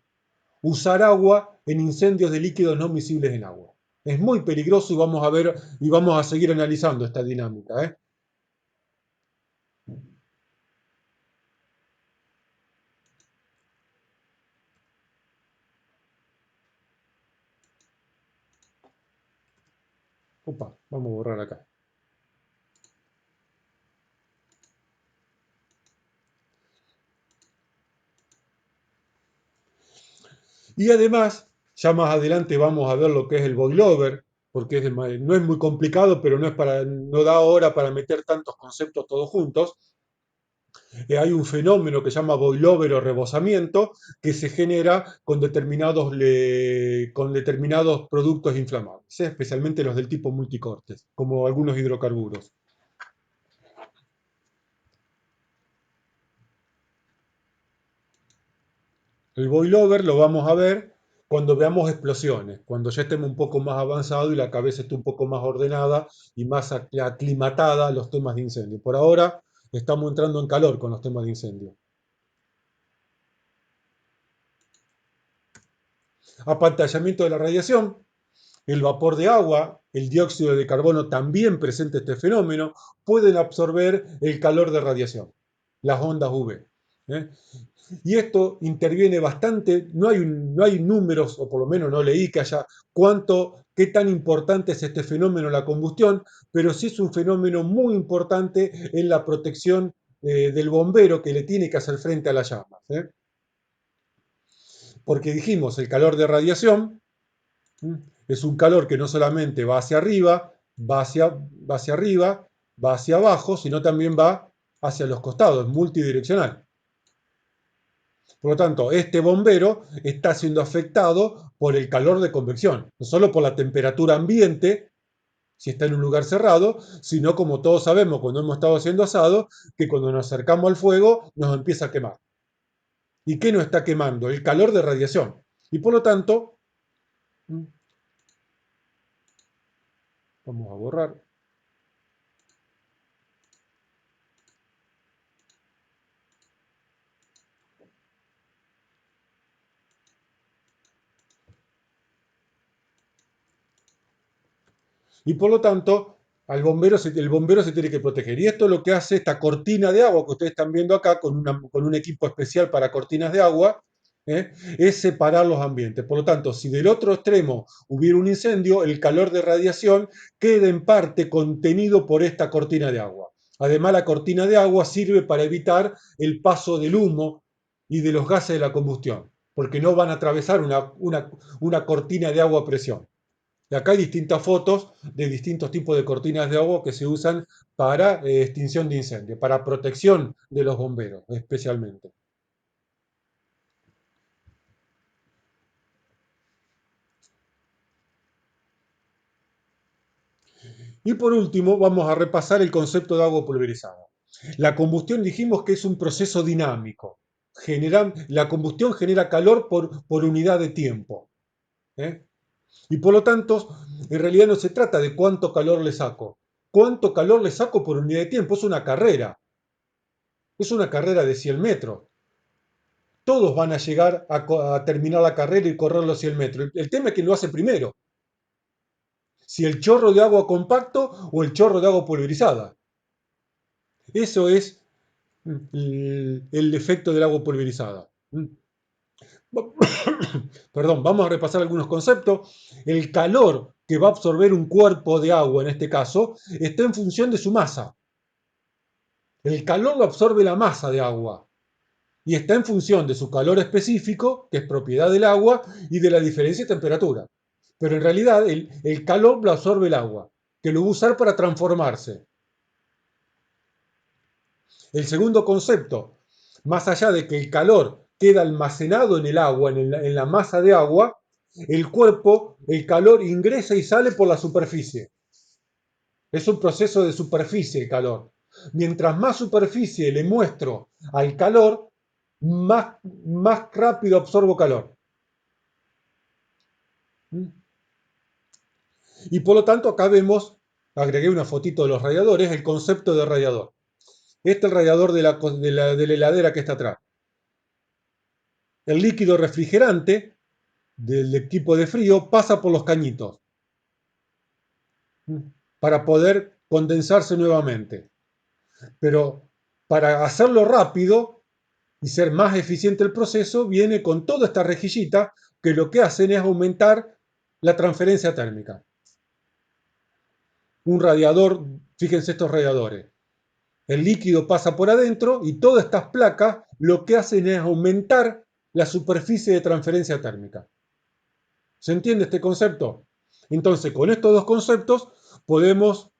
usar agua en incendios de líquidos no miscibles en agua. Es muy peligroso y vamos a ver y vamos a seguir analizando esta dinámica, ¿eh? Opa, vamos a borrar acá. Y además, ya más adelante vamos a ver lo que es el boilover, porque no es muy complicado, pero no da hora para meter tantos conceptos todos juntos. Hay un fenómeno que se llama boilover o rebosamiento que se genera con determinados productos inflamables, especialmente los del tipo multicortes, como algunos hidrocarburos. El boilover lo vamos a ver cuando veamos explosiones, cuando ya estemos un poco más avanzado y la cabeza esté un poco más ordenada y más aclimatada a los temas de incendio. Por ahora estamos entrando en calor con los temas de incendio. Apantallamiento de la radiación, el vapor de agua, el dióxido de carbono también presenta este fenómeno, pueden absorber el calor de radiación, las ondas UV. ¿eh? Y esto interviene bastante, no hay números, o por lo menos no leí que haya qué tan importante es este fenómeno en la combustión, pero sí es un fenómeno muy importante en la protección del bombero que le tiene que hacer frente a las llamas. Porque dijimos, el calor de radiación es un calor que no solamente va hacia arriba, va hacia arriba, va hacia abajo, sino también va hacia los costados, es multidireccional. Por lo tanto, este bombero está siendo afectado por el calor de convección, no solo por la temperatura ambiente, si está en un lugar cerrado, sino como todos sabemos cuando hemos estado haciendo asado, que cuando nos acercamos al fuego nos empieza a quemar. ¿Y qué nos está quemando? El calor de radiación. Y por lo tanto, vamos a borrar. Y por lo tanto, el bombero se tiene que proteger. Y esto es lo que hace esta cortina de agua que ustedes están viendo acá con un equipo especial para cortinas de agua, es separar los ambientes. Por lo tanto, si del otro extremo hubiera un incendio, el calor de radiación queda en parte contenido por esta cortina de agua. Además, la cortina de agua sirve para evitar el paso del humo y de los gases de la combustión, porque no van a atravesar una cortina de agua a presión. Y acá hay distintas fotos de distintos tipos de cortinas de agua que se usan para extinción de incendios, para protección de los bomberos especialmente. Y por último, vamos a repasar el concepto de agua pulverizada. La combustión dijimos que es un proceso dinámico. La combustión genera calor por unidad de tiempo. ¿eh? Y por lo tanto, en realidad no se trata de cuánto calor le saco. ¿Cuánto calor le saco por unidad de tiempo? Es una carrera. Es una carrera de 100 metros. Todos van a llegar a terminar la carrera y correr los 100 metros. El tema es quién lo hace primero. Si el chorro de agua compacto o el chorro de agua pulverizada. Eso es el efecto del agua pulverizada. Perdón, vamos a repasar algunos conceptos. El calor que va a absorber un cuerpo de agua, en este caso, está en función de su masa. El calor lo absorbe la masa de agua y está en función de su calor específico, que es propiedad del agua, y de la diferencia de temperatura. Pero en realidad el calor lo absorbe el agua, que lo va a usar para transformarse. El segundo concepto, más allá de que el calor queda almacenado en el agua, en la masa de agua, el cuerpo, el calor ingresa y sale por la superficie. Es un proceso de superficie el calor. Mientras más superficie le muestro al calor, más rápido absorbo calor. Y por lo tanto acá vemos, agregué una fotito de los radiadores, el concepto de radiador. Este es el radiador de la heladera que está atrás. El líquido refrigerante del equipo de frío pasa por los cañitos para poder condensarse nuevamente. Pero para hacerlo rápido y ser más eficiente el proceso, viene con toda esta rejillita que lo que hacen es aumentar la transferencia térmica. Un radiador, fíjense estos radiadores, el líquido pasa por adentro y todas estas placas lo que hacen es aumentar la superficie de transferencia térmica. ¿Se entiende este concepto? Entonces, con estos dos conceptos podemos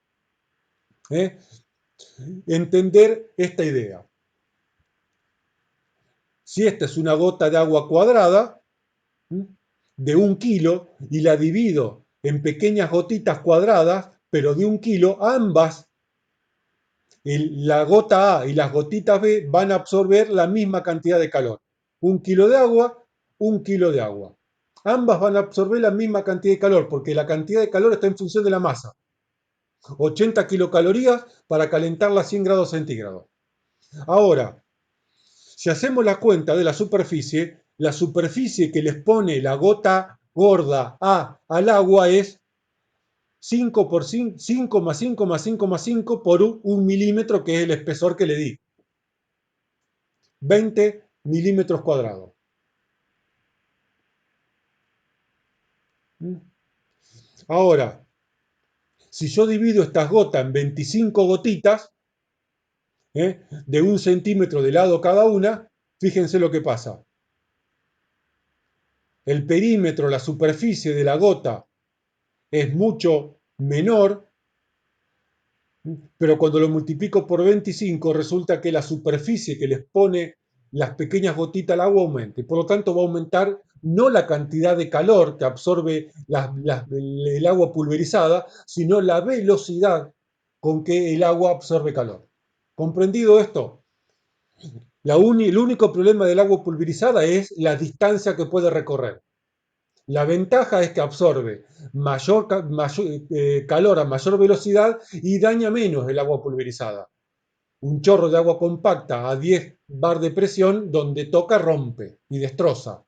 entender esta idea. Si esta es una gota de agua cuadrada de 1 kilo y la divido en pequeñas gotitas cuadradas, pero de 1 kilo, ambas, la gota A y las gotitas B, van a absorber la misma cantidad de calor. 1 kilo de agua, 1 kilo de agua. Ambas van a absorber la misma cantidad de calor, porque la cantidad de calor está en función de la masa. 80 kilocalorías para calentarla a 100 grados centígrados. Ahora, si hacemos la cuenta de la superficie que les pone la gota gorda A al agua es 5 por 5, 5 más 5 más 5 más 5 por 1 milímetro, que es el espesor que le di. 20 milímetros cuadrados. Ahora, si yo divido estas gotas en 25 gotitas, de 1 centímetro de lado cada una, fíjense lo que pasa. El perímetro, la superficie de la gota es mucho menor, pero cuando lo multiplico por 25 resulta que la superficie que les pone las pequeñas gotitas al agua aumenta. Por lo tanto va a aumentar no la cantidad de calor que absorbe el agua pulverizada, sino la velocidad con que el agua absorbe calor. ¿Comprendido esto? El único problema del agua pulverizada es la distancia que puede recorrer. La ventaja es que absorbe mayor calor a mayor velocidad y daña menos el agua pulverizada. Un chorro de agua compacta a 10 bar de presión, donde toca rompe y destroza.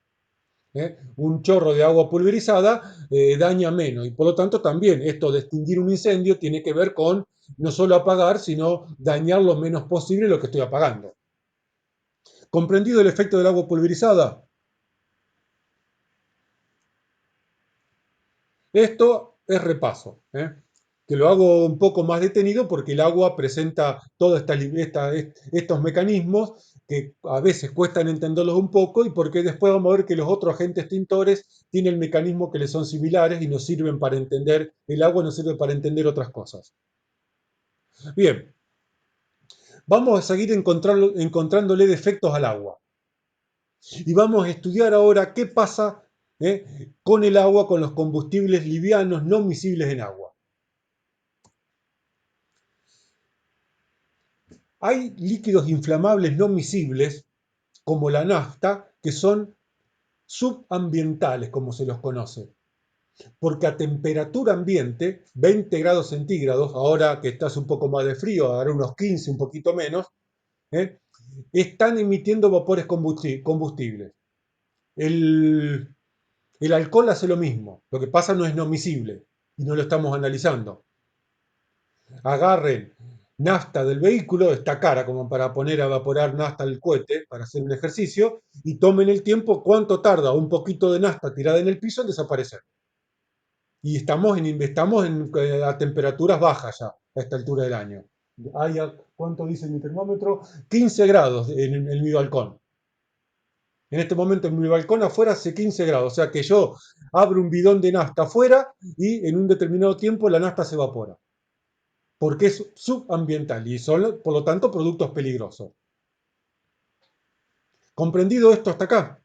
Un chorro de agua pulverizada daña menos, y por lo tanto también esto de extinguir un incendio tiene que ver con no solo apagar, sino dañar lo menos posible lo que estoy apagando. ¿Comprendido el efecto del agua pulverizada? Esto es repaso, que lo hago un poco más detenido porque el agua presenta todos estos mecanismos que a veces cuestan entenderlos un poco, y porque después vamos a ver que los otros agentes extintores tienen mecanismos que les son similares y nos sirven para entender el agua, nos sirve para entender otras cosas. Bien, vamos a seguir encontrándole defectos al agua. Y vamos a estudiar ahora qué pasa con el agua, con los combustibles livianos no miscibles en agua. Hay líquidos inflamables no miscibles, como la nafta, que son subambientales, como se los conoce. Porque a temperatura ambiente, 20 grados centígrados, ahora que estás un poco más de frío, ahora unos 15, un poquito menos, están emitiendo vapores combustibles. El, el alcohol hace lo mismo, lo que pasa no es no miscible y no lo estamos analizando. Agarren nafta del vehículo, está cara como para poner a evaporar nafta del cohete para hacer un ejercicio, y tomen el tiempo cuánto tarda un poquito de nafta tirada en el piso en desaparecer. Y a temperaturas bajas ya a esta altura del año. ¿Cuánto dice mi termómetro? 15 grados en mi balcón. En este momento en mi balcón afuera hace 15 grados, o sea que yo abro un bidón de nafta afuera y en un determinado tiempo la nafta se evapora, porque es subambiental y son, por lo tanto, productos peligrosos. ¿Comprendido esto hasta acá?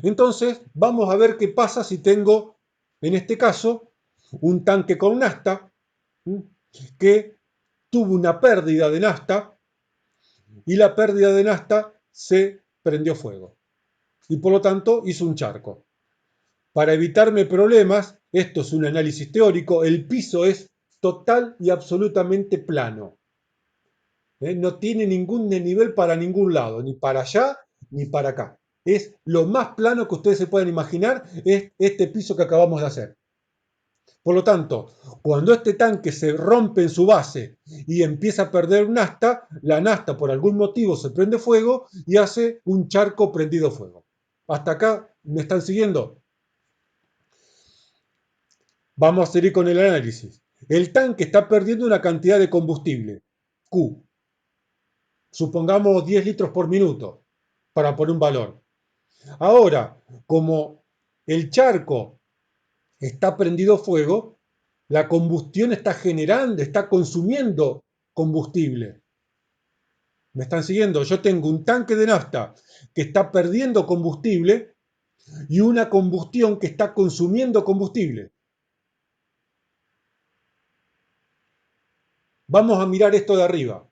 Entonces, vamos a ver qué pasa si tengo, en este caso, un tanque con nafta que tuvo una pérdida de nafta y la pérdida de nafta se prendió fuego y por lo tanto hizo un charco. Para evitarme problemas, esto es un análisis teórico, el piso es total y absolutamente plano. No tiene ningún desnivel para ningún lado, ni para allá ni para acá. Es lo más plano que ustedes se puedan imaginar, es este piso que acabamos de hacer. Por lo tanto, cuando este tanque se rompe en su base y empieza a perder nafta, la nafta por algún motivo se prende fuego y hace un charco prendido fuego. ¿Hasta acá me están siguiendo? Vamos a seguir con el análisis. El tanque está perdiendo una cantidad de combustible, Q. Supongamos 10 litros por minuto, para poner un valor. Ahora, como el charco está prendido fuego, la combustión está generando, está consumiendo combustible. ¿Me están siguiendo? Yo tengo un tanque de nafta que está perdiendo combustible y una combustión que está consumiendo combustible. Vamos a mirar esto de arriba.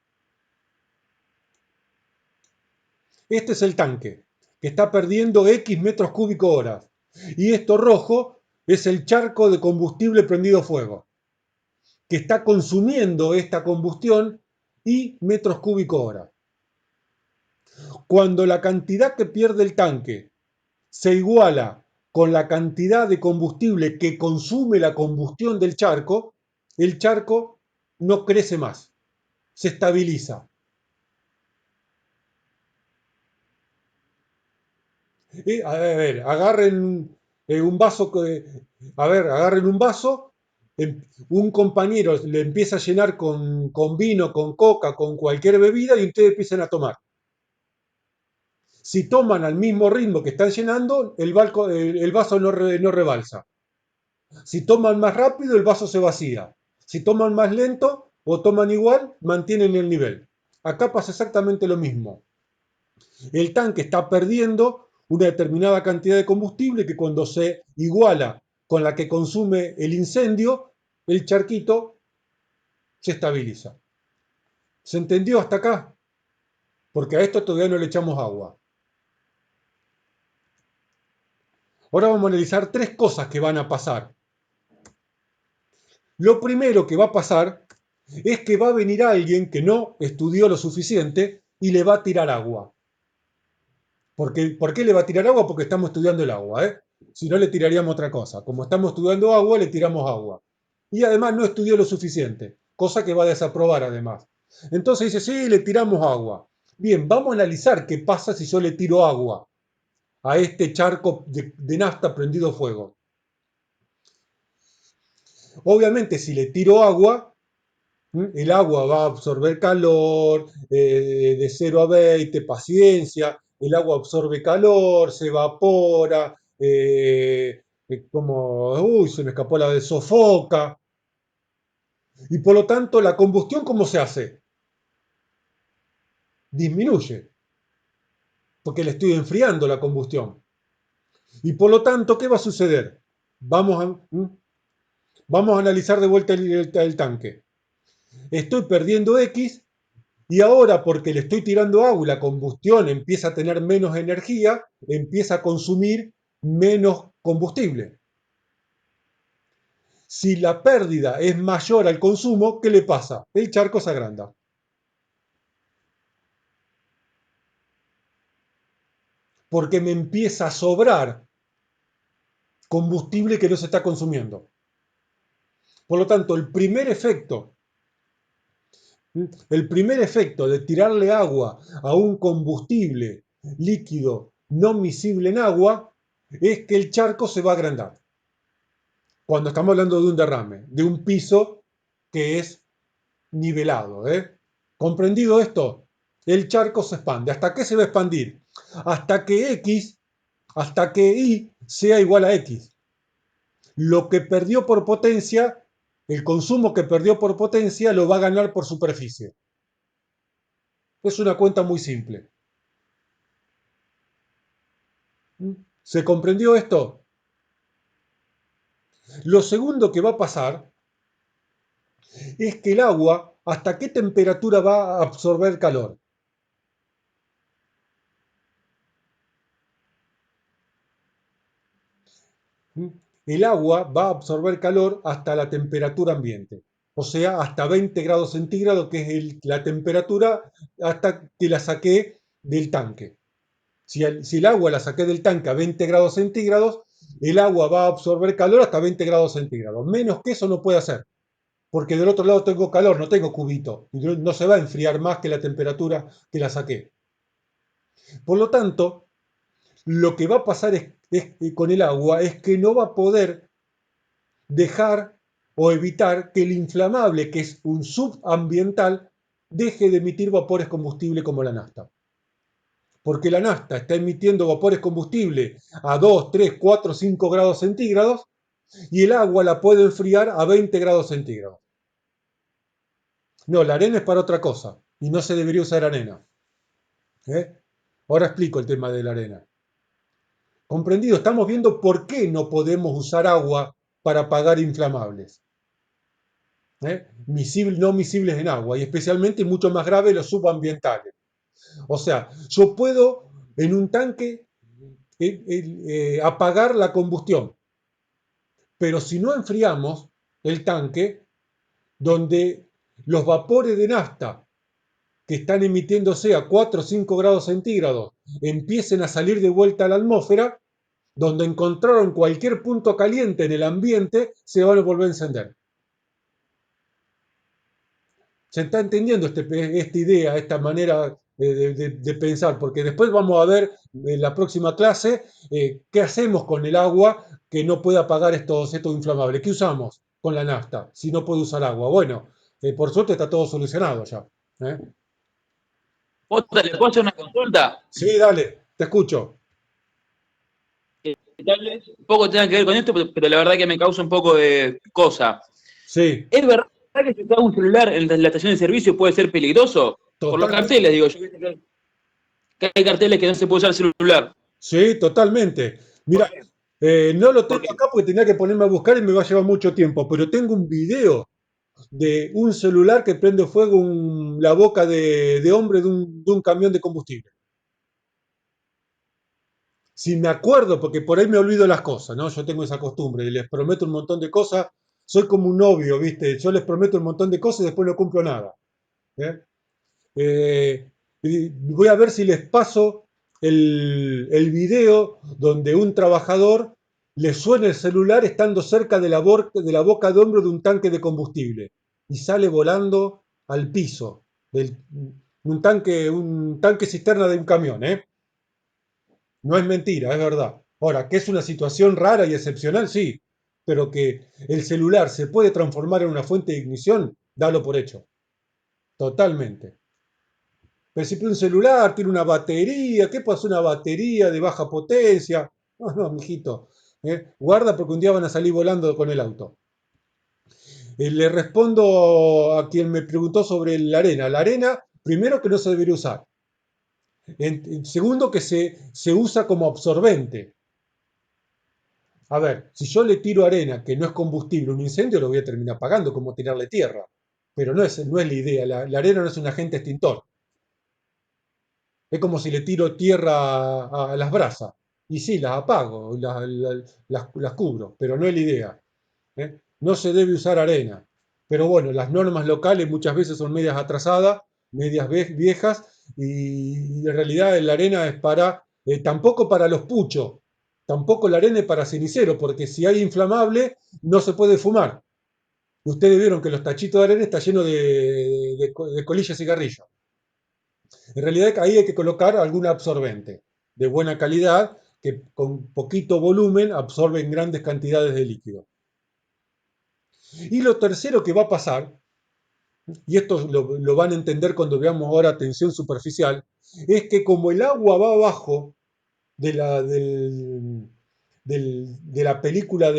Este es el tanque, que está perdiendo X metros cúbicos hora. Y esto rojo es el charco de combustible prendido fuego, que está consumiendo esta combustión y metros cúbicos hora. Cuando la cantidad que pierde el tanque se iguala con la cantidad de combustible que consume la combustión del charco, el charco no crece más, se estabiliza. A ver, agarren un vaso, agarren un vaso, un compañero le empieza a llenar con vino, con coca, con cualquier bebida y ustedes empiezan a tomar. Si toman al mismo ritmo que están llenando, el vaso no rebalsa. Si toman más rápido, el vaso se vacía. Si toman más lento o toman igual, mantienen el nivel. Acá pasa exactamente lo mismo. El tanque está perdiendo una determinada cantidad de combustible que cuando se iguala con la que consume el incendio, el charquito se estabiliza. ¿Se entendió hasta acá? Porque a esto todavía no le echamos agua. Ahora vamos a analizar tres cosas que van a pasar. Lo primero que va a pasar es que va a venir alguien que no estudió lo suficiente y le va a tirar agua. ¿Por qué le va a tirar agua? Porque estamos estudiando el agua, ¿eh? Si no, le tiraríamos otra cosa. Como estamos estudiando agua, le tiramos agua. Y además no estudió lo suficiente, cosa que va a desaprobar además. Entonces dice, sí, le tiramos agua. Bien, vamos a analizar qué pasa si yo le tiro agua a este charco de nafta prendido fuego. Obviamente, si le tiro agua, el agua va a absorber calor, de 0 a 20, paciencia, el agua absorbe calor, se evapora, se me escapó la de sofoca, y por lo tanto la combustión, ¿cómo se hace? Disminuye, porque le estoy enfriando la combustión. Y por lo tanto, ¿qué va a suceder? Vamos vamos a analizar de vuelta el tanque. Estoy perdiendo X. Y ahora, porque le estoy tirando agua y la combustión empieza a tener menos energía, empieza a consumir menos combustible. Si la pérdida es mayor al consumo, ¿qué le pasa? El charco se agranda. Porque me empieza a sobrar combustible que no se está consumiendo. Por lo tanto, el primer efecto de tirarle agua a un combustible líquido no miscible en agua es que el charco se va a agrandar. Cuando estamos hablando de un derrame, de un piso que es nivelado. ¿Comprendido esto? El charco se expande. ¿Hasta qué se va a expandir? Hasta que Y sea igual a X. Lo que perdió por potencia, el consumo que perdió por potencia, lo va a ganar por superficie. Es una cuenta muy simple. ¿Se comprendió esto? Lo segundo que va a pasar es que el agua, ¿hasta qué temperatura va a absorber calor? ¿Mm? El agua va a absorber calor hasta la temperatura ambiente, o sea, hasta 20 grados centígrados, que es la temperatura hasta que la saqué del tanque. Si el agua la saqué del tanque a 20 grados centígrados, el agua va a absorber calor hasta 20 grados centígrados. Menos que eso no puede hacer, porque del otro lado tengo calor, no tengo cubito, y no se va a enfriar más que la temperatura que la saqué. Por lo tanto, lo que va a pasar con el agua es que no va a poder dejar o evitar que el inflamable, que es un subambiental, deje de emitir vapores combustibles como la nafta. Porque la nafta está emitiendo vapores combustibles a 2, 3, 4, 5 grados centígrados y el agua la puede enfriar a 20 grados centígrados. No, la arena es para otra cosa y no se debería usar arena. ¿Eh? Ahora explico el tema de la arena. Comprendido, estamos viendo por qué no podemos usar agua para apagar inflamables. No miscibles en agua y especialmente mucho más grave los subambientales. O sea, yo puedo en un tanque apagar la combustión, pero si no enfriamos el tanque, donde los vapores de nafta que están emitiéndose a 4 o 5 grados centígrados empiecen a salir de vuelta a la atmósfera, donde encontraron cualquier punto caliente en el ambiente, se van a volver a encender. ¿Se está entendiendo esta idea, esta manera de pensar? Porque después vamos a ver en la próxima clase qué hacemos con el agua que no puede apagar estos inflamables. ¿Qué usamos con la nafta si no puede usar agua? Bueno, por suerte está todo solucionado ya. ¿Eh? Otra, ¿le puedo hacer una consulta? Sí, dale, te escucho. Tal vez poco tenga que ver con esto, pero la verdad que me causa un poco de cosa. Sí, ¿Es verdad que si usas un celular en la estación de servicio puede ser peligroso? Por los totalmente. carteles, digo, yo que hay carteles que no se puede usar el celular. Sí, totalmente. ¿Por Mira, qué? no lo tengo Porque acá porque tenía que ponerme a buscar y me va a llevar mucho tiempo, pero tengo un video de un celular que prende fuego la boca de hombre de un camión de combustible. Si me acuerdo, porque por ahí me olvido las cosas, ¿no? Yo tengo esa costumbre y les prometo un montón de cosas. Soy como un novio, ¿viste? Yo les prometo un montón de cosas y después no cumplo nada. ¿Eh? Y voy a ver si les paso el video donde un trabajador le suena el celular estando cerca de la boca de hombro de un tanque de combustible y sale volando al piso. Del, un tanque cisterna de un camión, ¿eh? No es mentira, es verdad. Ahora, que es una situación rara y excepcional, sí, pero que el celular se puede transformar en una fuente de ignición, dalo por hecho. Totalmente. Pero si un celular tiene una batería, ¿qué pasa? Una batería de baja potencia. No, no, mijito. Guarda porque un día van a salir volando con el auto. Le respondo a quien me preguntó sobre la arena. La arena, primero que no se debería usar. Segundo que se usa como absorbente. A ver, si yo le tiro arena que no es combustible, un incendio lo voy a terminar pagando como tirarle tierra. Pero no es la idea. La arena no es un agente extintor. Es como si le tiro tierra a las brasas. Y sí, las apago, las cubro, pero no es la idea. ¿Eh? No se debe usar arena. Pero bueno, las normas locales muchas veces son medias atrasadas, medias viejas, y en realidad la arena es para, tampoco para los puchos, tampoco la arena es para cenicero, porque si hay inflamable no se puede fumar. Ustedes vieron que los tachitos de arena están llenos de colillas de cigarrillo. En realidad ahí hay que colocar algún absorbente de buena calidad que con poquito volumen absorben grandes cantidades de líquido. Y lo tercero que va a pasar, y esto lo van a entender cuando veamos ahora tensión superficial, es que como el agua va abajo de de la película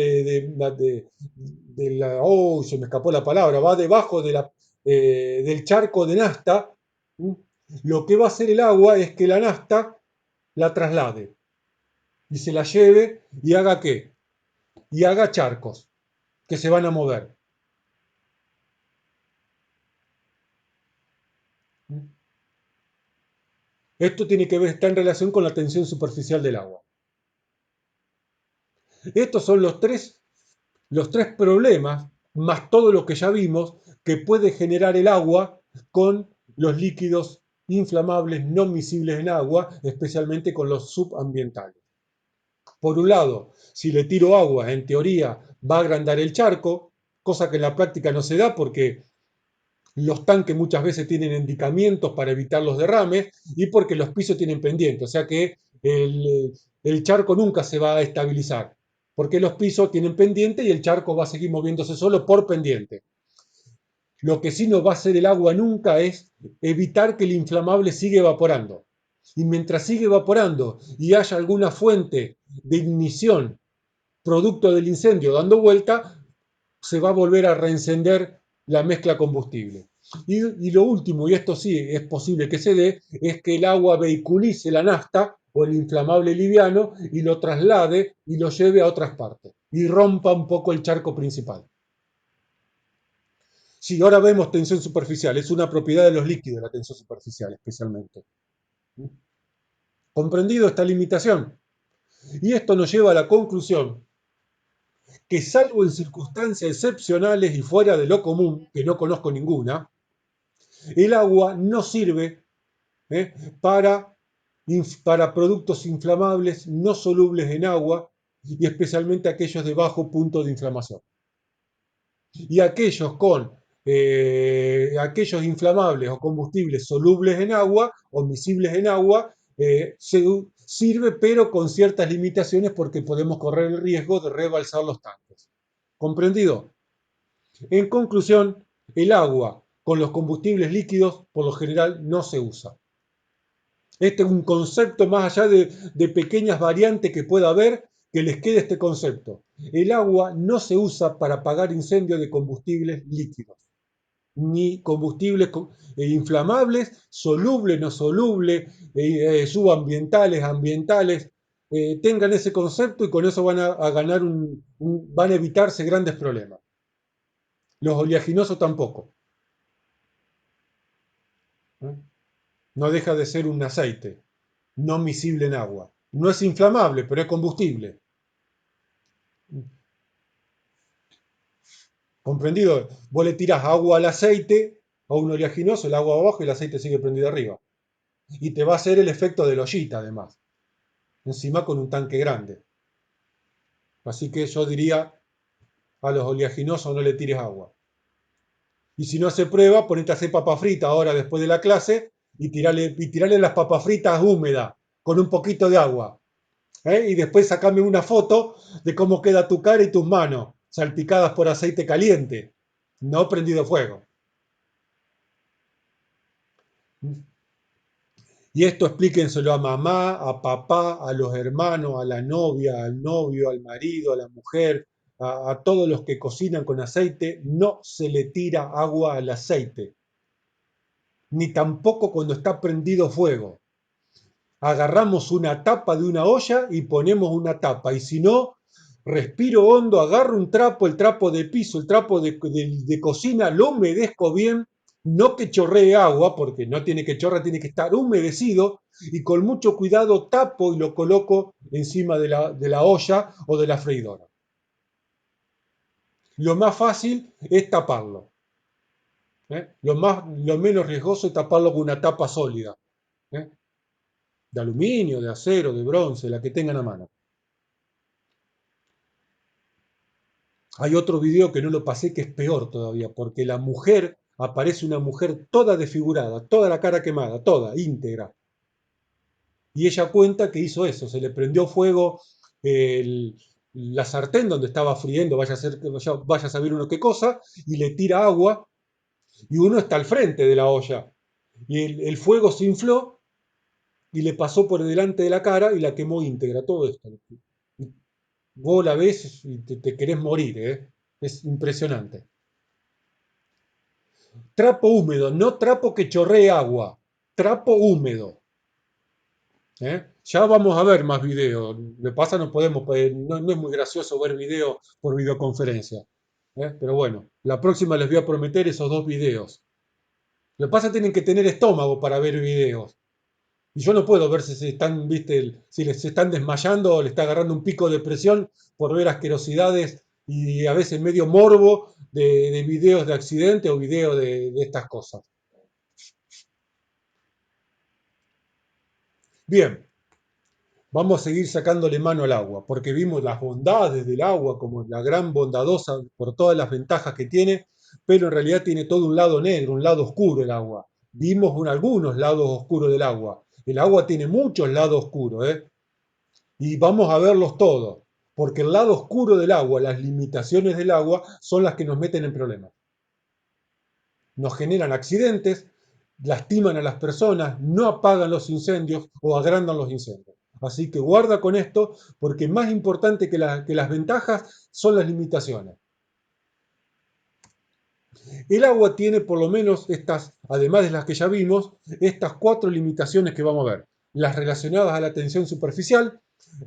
oh, se me escapó la palabra, va debajo del charco de nafta, lo que va a hacer el agua es que la nafta la traslade. y se la lleve y haga ¿qué? Y haga charcos que se van a mover. Esto tiene que ver, está en relación con la tensión superficial del agua. Estos son los tres problemas, más todo lo que ya vimos, que puede generar el agua con los líquidos inflamables no miscibles en agua, especialmente con los subambientales. Por un lado, si le tiro agua, en teoría va a agrandar el charco, cosa que en la práctica no se da porque los tanques muchas veces tienen endicamientos para evitar los derrames y porque los pisos tienen pendiente, o sea que el charco nunca se va a estabilizar, porque los pisos tienen pendiente y el charco va a seguir moviéndose solo por pendiente. Lo que sí no va a hacer el agua nunca es evitar que el inflamable siga evaporando. Y mientras sigue evaporando y haya alguna fuente de ignición producto del incendio dando vuelta, se va a volver a reencender la mezcla combustible. Y lo último, y esto sí es posible que se dé, es que el agua vehiculice la nafta o el inflamable liviano y lo traslade y lo lleve a otras partes y rompa un poco el charco principal. Sí, ahora vemos tensión superficial, es una propiedad de los líquidos la tensión superficial especialmente. ¿Comprendido esta limitación? Y esto nos lleva a la conclusión que salvo en circunstancias excepcionales y fuera de lo común, que no conozco ninguna, el agua no sirve ¿eh? para, para productos inflamables no solubles en agua y especialmente aquellos de bajo punto de inflamación. Y aquellos con aquellos inflamables o combustibles solubles en agua o miscibles en agua, sirve pero con ciertas limitaciones porque podemos correr el riesgo de rebalsar los tanques. ¿Comprendido? En conclusión, el agua con los combustibles líquidos por lo general no se usa. Este es un concepto más allá de pequeñas variantes que pueda haber, que les quede este concepto. El agua no se usa para apagar incendios de combustibles líquidos, ni combustibles inflamables, solubles, no solubles, subambientales, ambientales. Tengan ese concepto y con eso van a ganar van a evitarse grandes problemas. Los oleaginosos tampoco. ¿Eh? No deja de ser un aceite, no miscible en agua. No es inflamable, pero es combustible. ¿Comprendido? Vos le tirás agua al aceite, a un oleaginoso, el agua abajo y el aceite sigue prendido arriba. Y te va a hacer el efecto de la ollita, además. Encima con un tanque grande. Así que yo diría a los oleaginosos no le tires agua. Y si no se prueba, ponete a hacer papa frita ahora después de la clase y tirale las papas fritas húmedas con un poquito de agua. Y después sacame una foto de cómo queda tu cara y tus manos, salpicadas por aceite caliente, no prendido fuego. Y esto explíquenselo a mamá, a papá, a los hermanos, a la novia, al novio, al marido, a la mujer, a todos los que cocinan con aceite. No se le tira agua al aceite, ni tampoco cuando está prendido fuego. Agarramos una tapa de una olla y ponemos una tapa. Y si no, respiro hondo, agarro un trapo, el trapo de piso, el trapo de cocina, lo humedezco bien, no que chorree agua, porque no tiene que chorrear, tiene que estar humedecido, y con mucho cuidado tapo y lo coloco encima de la olla o de la freidora. Lo más fácil es taparlo. Lo menos riesgoso es taparlo con una tapa sólida. ¿Eh? De aluminio, de acero, de bronce, la que tengan a mano. Hay otro video que no lo pasé que es peor todavía, porque la mujer, aparece una mujer toda desfigurada, toda la cara quemada, toda, íntegra. Y ella cuenta que hizo eso, se le prendió fuego la sartén donde estaba friendo, vaya a saber uno qué cosa, y le tira agua, y uno está al frente de la olla. Y el fuego se infló y le pasó por delante de la cara y la quemó íntegra, todo esto. Vos la ves y te querés morir, ¿eh? Es impresionante. Trapo húmedo, no trapo que chorree agua. Trapo húmedo. Ya vamos a ver más videos. De pasa no podemos, pues, no es muy gracioso ver videos por videoconferencia. Pero bueno, la próxima les voy a prometer esos dos videos. Lo que pasa es que tienen que tener estómago para ver videos. Y yo no puedo ver si se están, viste, si les están desmayando o le está agarrando un pico de presión por ver asquerosidades y a veces medio morbo de videos de accidente o videos de estas cosas. Bien, vamos a seguir sacándole mano al agua, porque vimos las bondades del agua como la gran bondadosa por todas las ventajas que tiene, pero en realidad tiene todo un lado negro, un lado oscuro el agua. Vimos algunos lados oscuros del agua. El agua tiene muchos lados oscuros, ¿eh? Y vamos a verlos todos, porque el lado oscuro del agua, las limitaciones del agua, son las que nos meten en problemas. Nos generan accidentes, lastiman a las personas, no apagan los incendios o agrandan los incendios. Así que guarda con esto, porque más importante que las ventajas son las limitaciones. El agua tiene por lo menos estas, además de las que ya vimos, estas cuatro limitaciones que vamos a ver. Las relacionadas a la tensión superficial,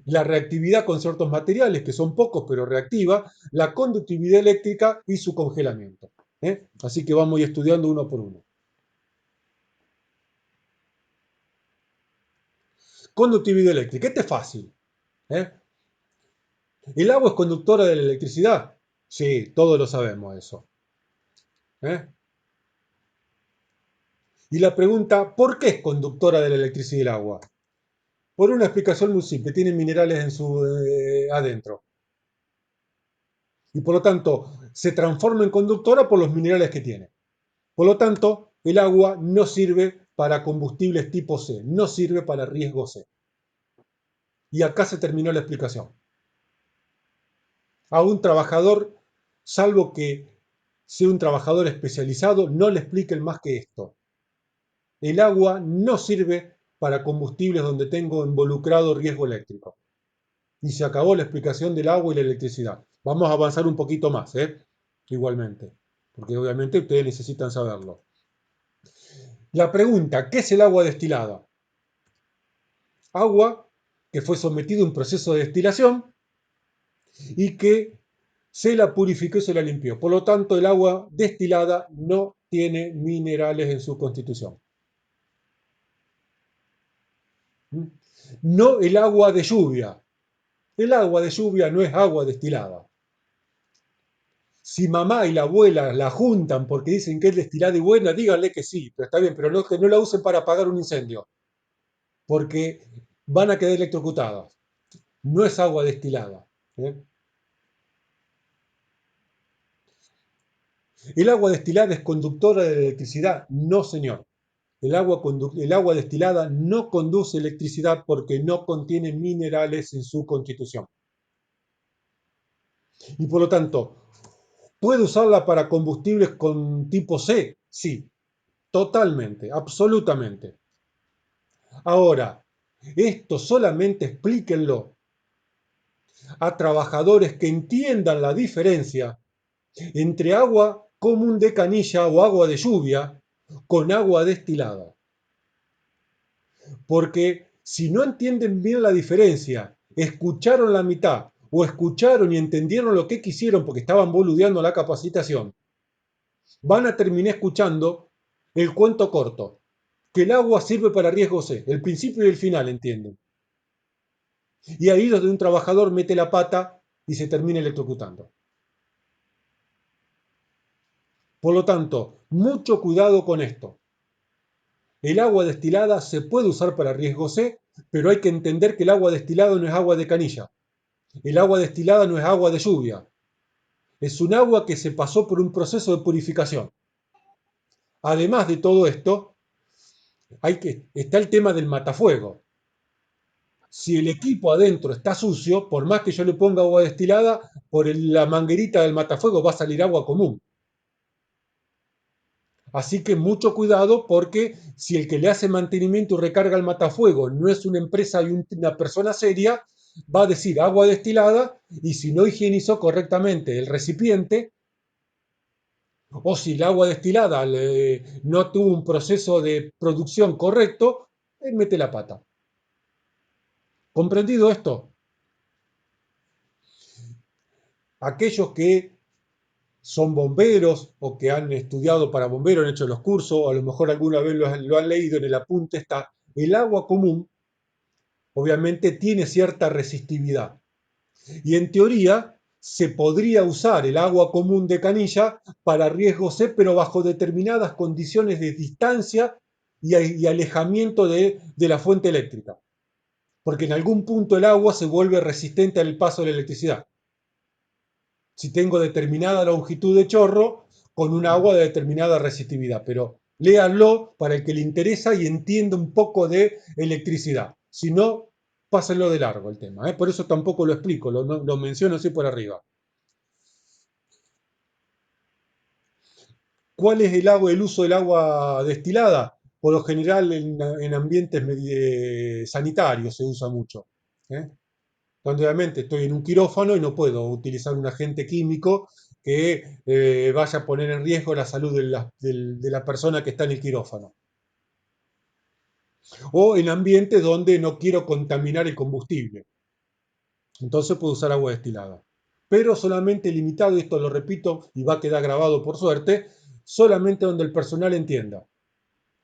la reactividad con ciertos materiales, que son pocos pero reactiva, la conductividad eléctrica y su congelamiento. Así que vamos a ir estudiando uno por uno. Conductividad eléctrica, este es fácil. ¿eh? ¿El agua es conductora de la electricidad? Sí, todos lo sabemos eso. ¿eh? Y la pregunta, ¿por qué es conductora de la electricidad el agua? Por una explicación muy simple, tiene minerales en su adentro. Y por lo tanto, se transforma en conductora por los minerales que tiene. Por lo tanto, el agua no sirve para combustibles tipo C, no sirve para riesgo C. Y acá se terminó la explicación. A un trabajador, salvo que sea un trabajador especializado, no le expliquen más que esto. El agua no sirve para combustibles donde tengo involucrado riesgo eléctrico. Y se acabó la explicación del agua y la electricidad. Vamos a avanzar un poquito más, igualmente, porque obviamente ustedes necesitan saberlo. La pregunta, ¿qué es el agua destilada? Agua que fue sometido a un proceso de destilación y que se la purificó y se la limpió. Por lo tanto, el agua destilada no tiene minerales en su constitución. No el agua de lluvia. El agua de lluvia no es agua destilada. Si mamá y la abuela la juntan porque dicen que es destilada y buena, díganle que sí, pero está bien, pero no, que no la usen para apagar un incendio, porque van a quedar electrocutadas. No es agua destilada. ¿eh? ¿El agua destilada es conductora de la electricidad? No, señor. El agua destilada no conduce electricidad porque no contiene minerales en su constitución. Y por lo tanto, ¿puede usarla para combustibles con tipo C? Sí, totalmente, absolutamente. Ahora, esto solamente explíquenlo a trabajadores que entiendan la diferencia entre agua común de canilla o agua de lluvia con agua destilada. Porque si no entienden bien la diferencia, escucharon la mitad o escucharon y entendieron lo que quisieron porque estaban boludeando la capacitación, van a terminar escuchando el cuento corto, que el agua sirve para riesgo C, el principio y el final, entienden. Y ahí es donde un trabajador mete la pata y se termina electrocutando. Por lo tanto, mucho cuidado con esto. El agua destilada se puede usar para riesgo C, pero hay que entender que el agua destilada no es agua de canilla. El agua destilada no es agua de lluvia. Es un agua que se pasó por un proceso de purificación. Además de todo esto, está el tema del matafuego. Si el equipo adentro está sucio, por más que yo le ponga agua destilada, por la manguerita del matafuego va a salir agua común. Así que mucho cuidado porque si el que le hace mantenimiento y recarga el matafuego no es una empresa y una persona seria, va a decir agua destilada y si no higienizó correctamente el recipiente o si el agua destilada no tuvo un proceso de producción correcto, mete la pata. ¿Comprendido esto? Aquellos que son bomberos o que han estudiado para bomberos, han hecho los cursos, o a lo mejor alguna vez lo han leído, en el apunte está, el agua común obviamente tiene cierta resistividad. Y en teoría se podría usar el agua común de canilla para riesgo C, pero bajo determinadas condiciones de distancia y alejamiento de la fuente eléctrica. Porque en algún punto el agua se vuelve resistente al paso de la electricidad. Si tengo determinada longitud de chorro con un agua de determinada resistividad. Pero léanlo para el que le interesa y entienda un poco de electricidad. Si no, pásenlo de largo el tema. Por eso tampoco lo explico, lo menciono así por arriba. ¿Cuál es el uso del agua destilada? Por lo general en ambientes sanitarios se usa mucho. ¿eh? Cuando obviamente estoy en un quirófano y no puedo utilizar un agente químico que vaya a poner en riesgo la salud de la persona que está en el quirófano. O en ambientes donde no quiero contaminar el combustible. Entonces puedo usar agua destilada. Pero solamente limitado, y esto lo repito y va a quedar grabado por suerte, solamente donde el personal entienda.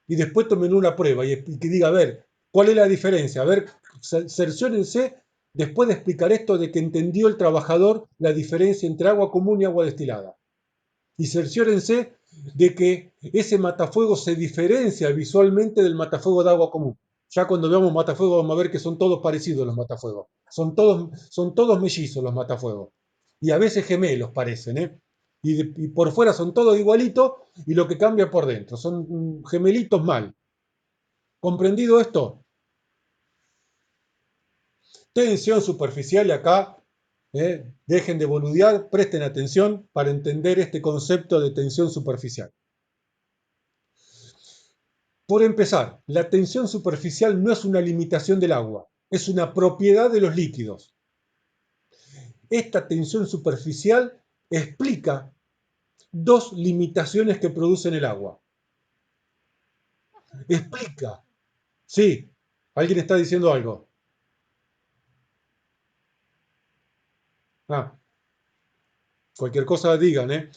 Y después tomen una prueba y que diga, a ver, ¿cuál es la diferencia? A ver, cerciórense después de explicar esto de que entendió el trabajador la diferencia entre agua común y agua destilada. Y cerciórense de que ese matafuego se diferencia visualmente del matafuego de agua común. Ya cuando veamos matafuegos vamos a ver que son todos parecidos los matafuegos. Son todos mellizos los matafuegos. Y a veces gemelos parecen, ¿eh? Y por fuera son todos igualitos y lo que cambia por dentro. Son gemelitos mal. ¿Comprendido esto? Tensión superficial y acá, dejen de boludear, presten atención para entender este concepto de tensión superficial. Por empezar, la tensión superficial no es una limitación del agua, es una propiedad de los líquidos. Esta tensión superficial explica dos limitaciones que producen el agua. Explica. Sí, alguien está diciendo algo. Ah, cualquier cosa digan, ¿eh?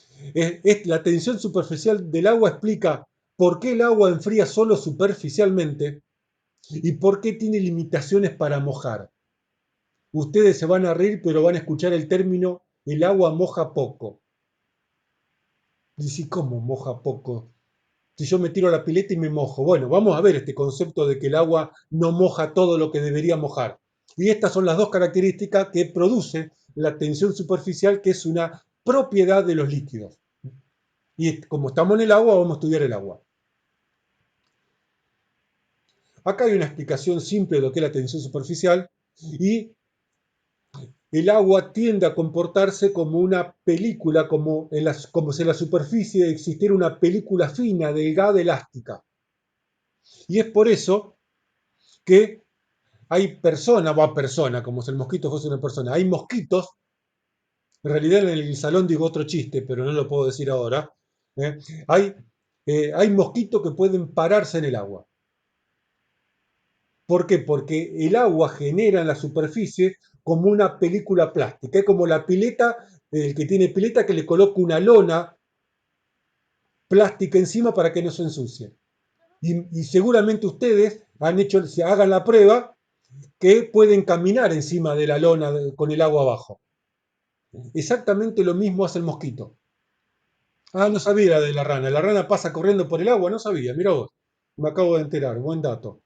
La tensión superficial del agua explica por qué el agua enfría solo superficialmente y por qué tiene limitaciones para mojar. Ustedes se van a reír, pero van a escuchar el término el agua moja poco. Dice, ¿cómo moja poco? Si yo me tiro a la pileta y me mojo. Bueno, vamos a ver este concepto de que el agua no moja todo lo que debería mojar. Y estas son las dos características que produce la tensión superficial, que es una propiedad de los líquidos. Y como estamos en el agua, vamos a estudiar el agua. Acá hay una explicación simple de lo que es la tensión superficial y el agua tiende a comportarse como una película, como si en la superficie existiera una película fina, delgada, elástica. Y es por eso que hay personas, como si el mosquito fuese una persona, hay mosquitos, en realidad en el salón digo otro chiste, pero no lo puedo decir ahora, ¿eh? Hay, hay mosquitos que pueden pararse en el agua. ¿Por qué? Porque el agua genera en la superficie como una película plástica. Es como la pileta, el que tiene pileta que le coloca una lona plástica encima para que no se ensucie. Y seguramente ustedes se hagan la prueba que pueden caminar encima de la lona con el agua abajo. Exactamente lo mismo hace el mosquito. Ah, no sabía de la rana. La rana pasa corriendo por el agua, no sabía. Mira vos, me acabo de enterar. Buen dato.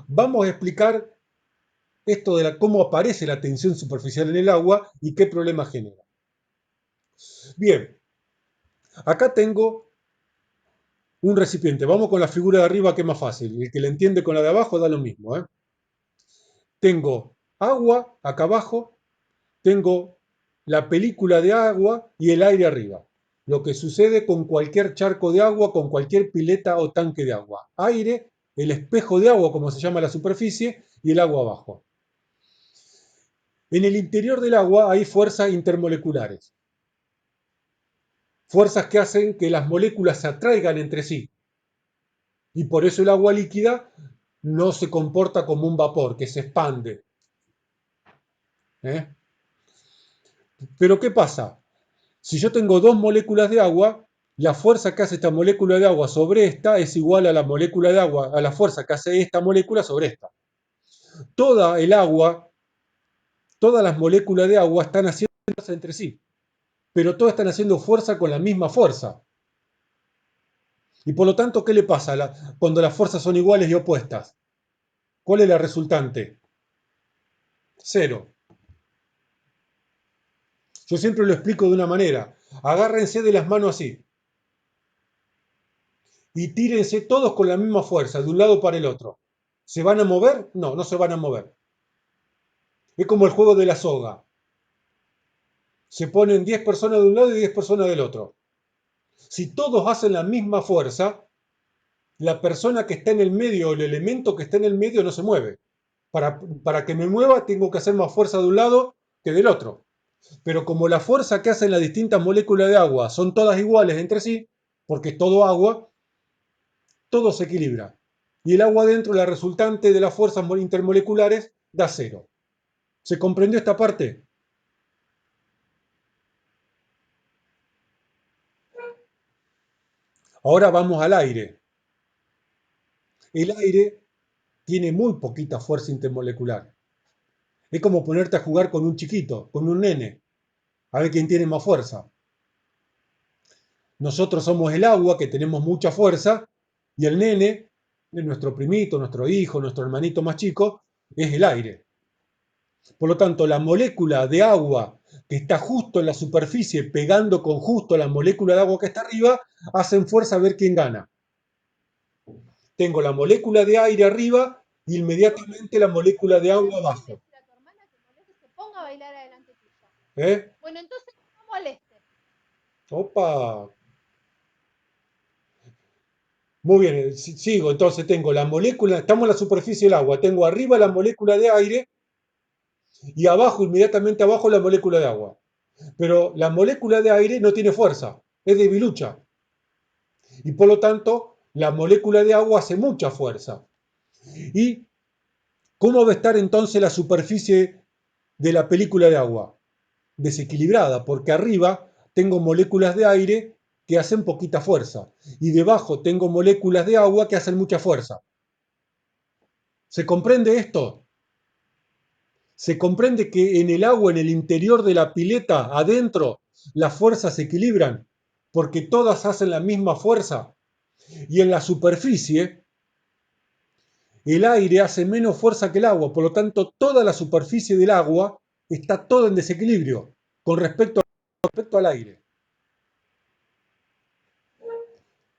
Vamos a explicar esto de cómo aparece la tensión superficial en el agua y qué problema genera. Bien, acá tengo un recipiente. Vamos con la figura de arriba que es más fácil. El que le entiende con la de abajo da lo mismo. Tengo agua acá abajo, tengo la película de agua y el aire arriba. Lo que sucede con cualquier charco de agua, con cualquier pileta o tanque de agua. Aire, el espejo de agua, como se llama la superficie, y el agua abajo. En el interior del agua hay fuerzas intermoleculares. Fuerzas que hacen que las moléculas se atraigan entre sí. Y por eso el agua líquida no se comporta como un vapor, que se expande. ¿Eh? Pero ¿qué pasa? Si yo tengo dos moléculas de agua, la fuerza que hace esta molécula de agua sobre esta es igual a la molécula de agua, a la fuerza que hace esta molécula sobre esta. Toda el agua, todas las moléculas de agua están haciendo fuerza entre sí, pero todas están haciendo fuerza con la misma fuerza. Y por lo tanto, ¿qué le pasa cuando las fuerzas son iguales y opuestas? ¿Cuál es la resultante? Cero. Yo siempre lo explico de una manera. Agárrense de las manos así y tírense todos con la misma fuerza, de un lado para el otro. ¿Se van a mover? No, no se van a mover. Es como el juego de la soga. Se ponen 10 personas de un lado y 10 personas del otro. Si todos hacen la misma fuerza, la persona que está en el medio o el elemento que está en el medio no se mueve. Para que me mueva tengo que hacer más fuerza de un lado que del otro. Pero como la fuerza que hacen las distintas moléculas de agua son todas iguales entre sí, porque es todo agua, todo se equilibra. Y el agua dentro, la resultante de las fuerzas intermoleculares, da cero. ¿Se comprendió esta parte? Ahora vamos al aire. El aire tiene muy poquita fuerza intermolecular. Es como ponerte a jugar con un chiquito, con un nene, a ver quién tiene más fuerza. Nosotros somos el agua, que tenemos mucha fuerza, y el nene, nuestro primito, nuestro hijo, nuestro hermanito más chico, es el aire. Por lo tanto, la molécula de agua que está justo en la superficie, pegando con justo la molécula de agua que está arriba, hacen fuerza a ver quién gana. Tengo la molécula de aire arriba y inmediatamente la molécula de agua abajo. ¿Eh? Bueno, entonces no moleste. Opa. Muy bien, sigo. Entonces tengo la molécula, estamos en la superficie del agua, tengo arriba la molécula de aire y abajo, inmediatamente abajo, la molécula de agua. Pero la molécula de aire no tiene fuerza, es debilucha. Y por lo tanto, la molécula de agua hace mucha fuerza. ¿Y cómo va a estar entonces la superficie de la película de agua? Desequilibrada, porque arriba tengo moléculas de aire que hacen poquita fuerza y debajo tengo moléculas de agua que hacen mucha fuerza. ¿Se comprende esto? Se comprende que en el agua, en el interior de la pileta, adentro, las fuerzas se equilibran porque todas hacen la misma fuerza. Y en la superficie, el aire hace menos fuerza que el agua, por lo tanto, toda la superficie del agua está toda en desequilibrio con respecto al aire.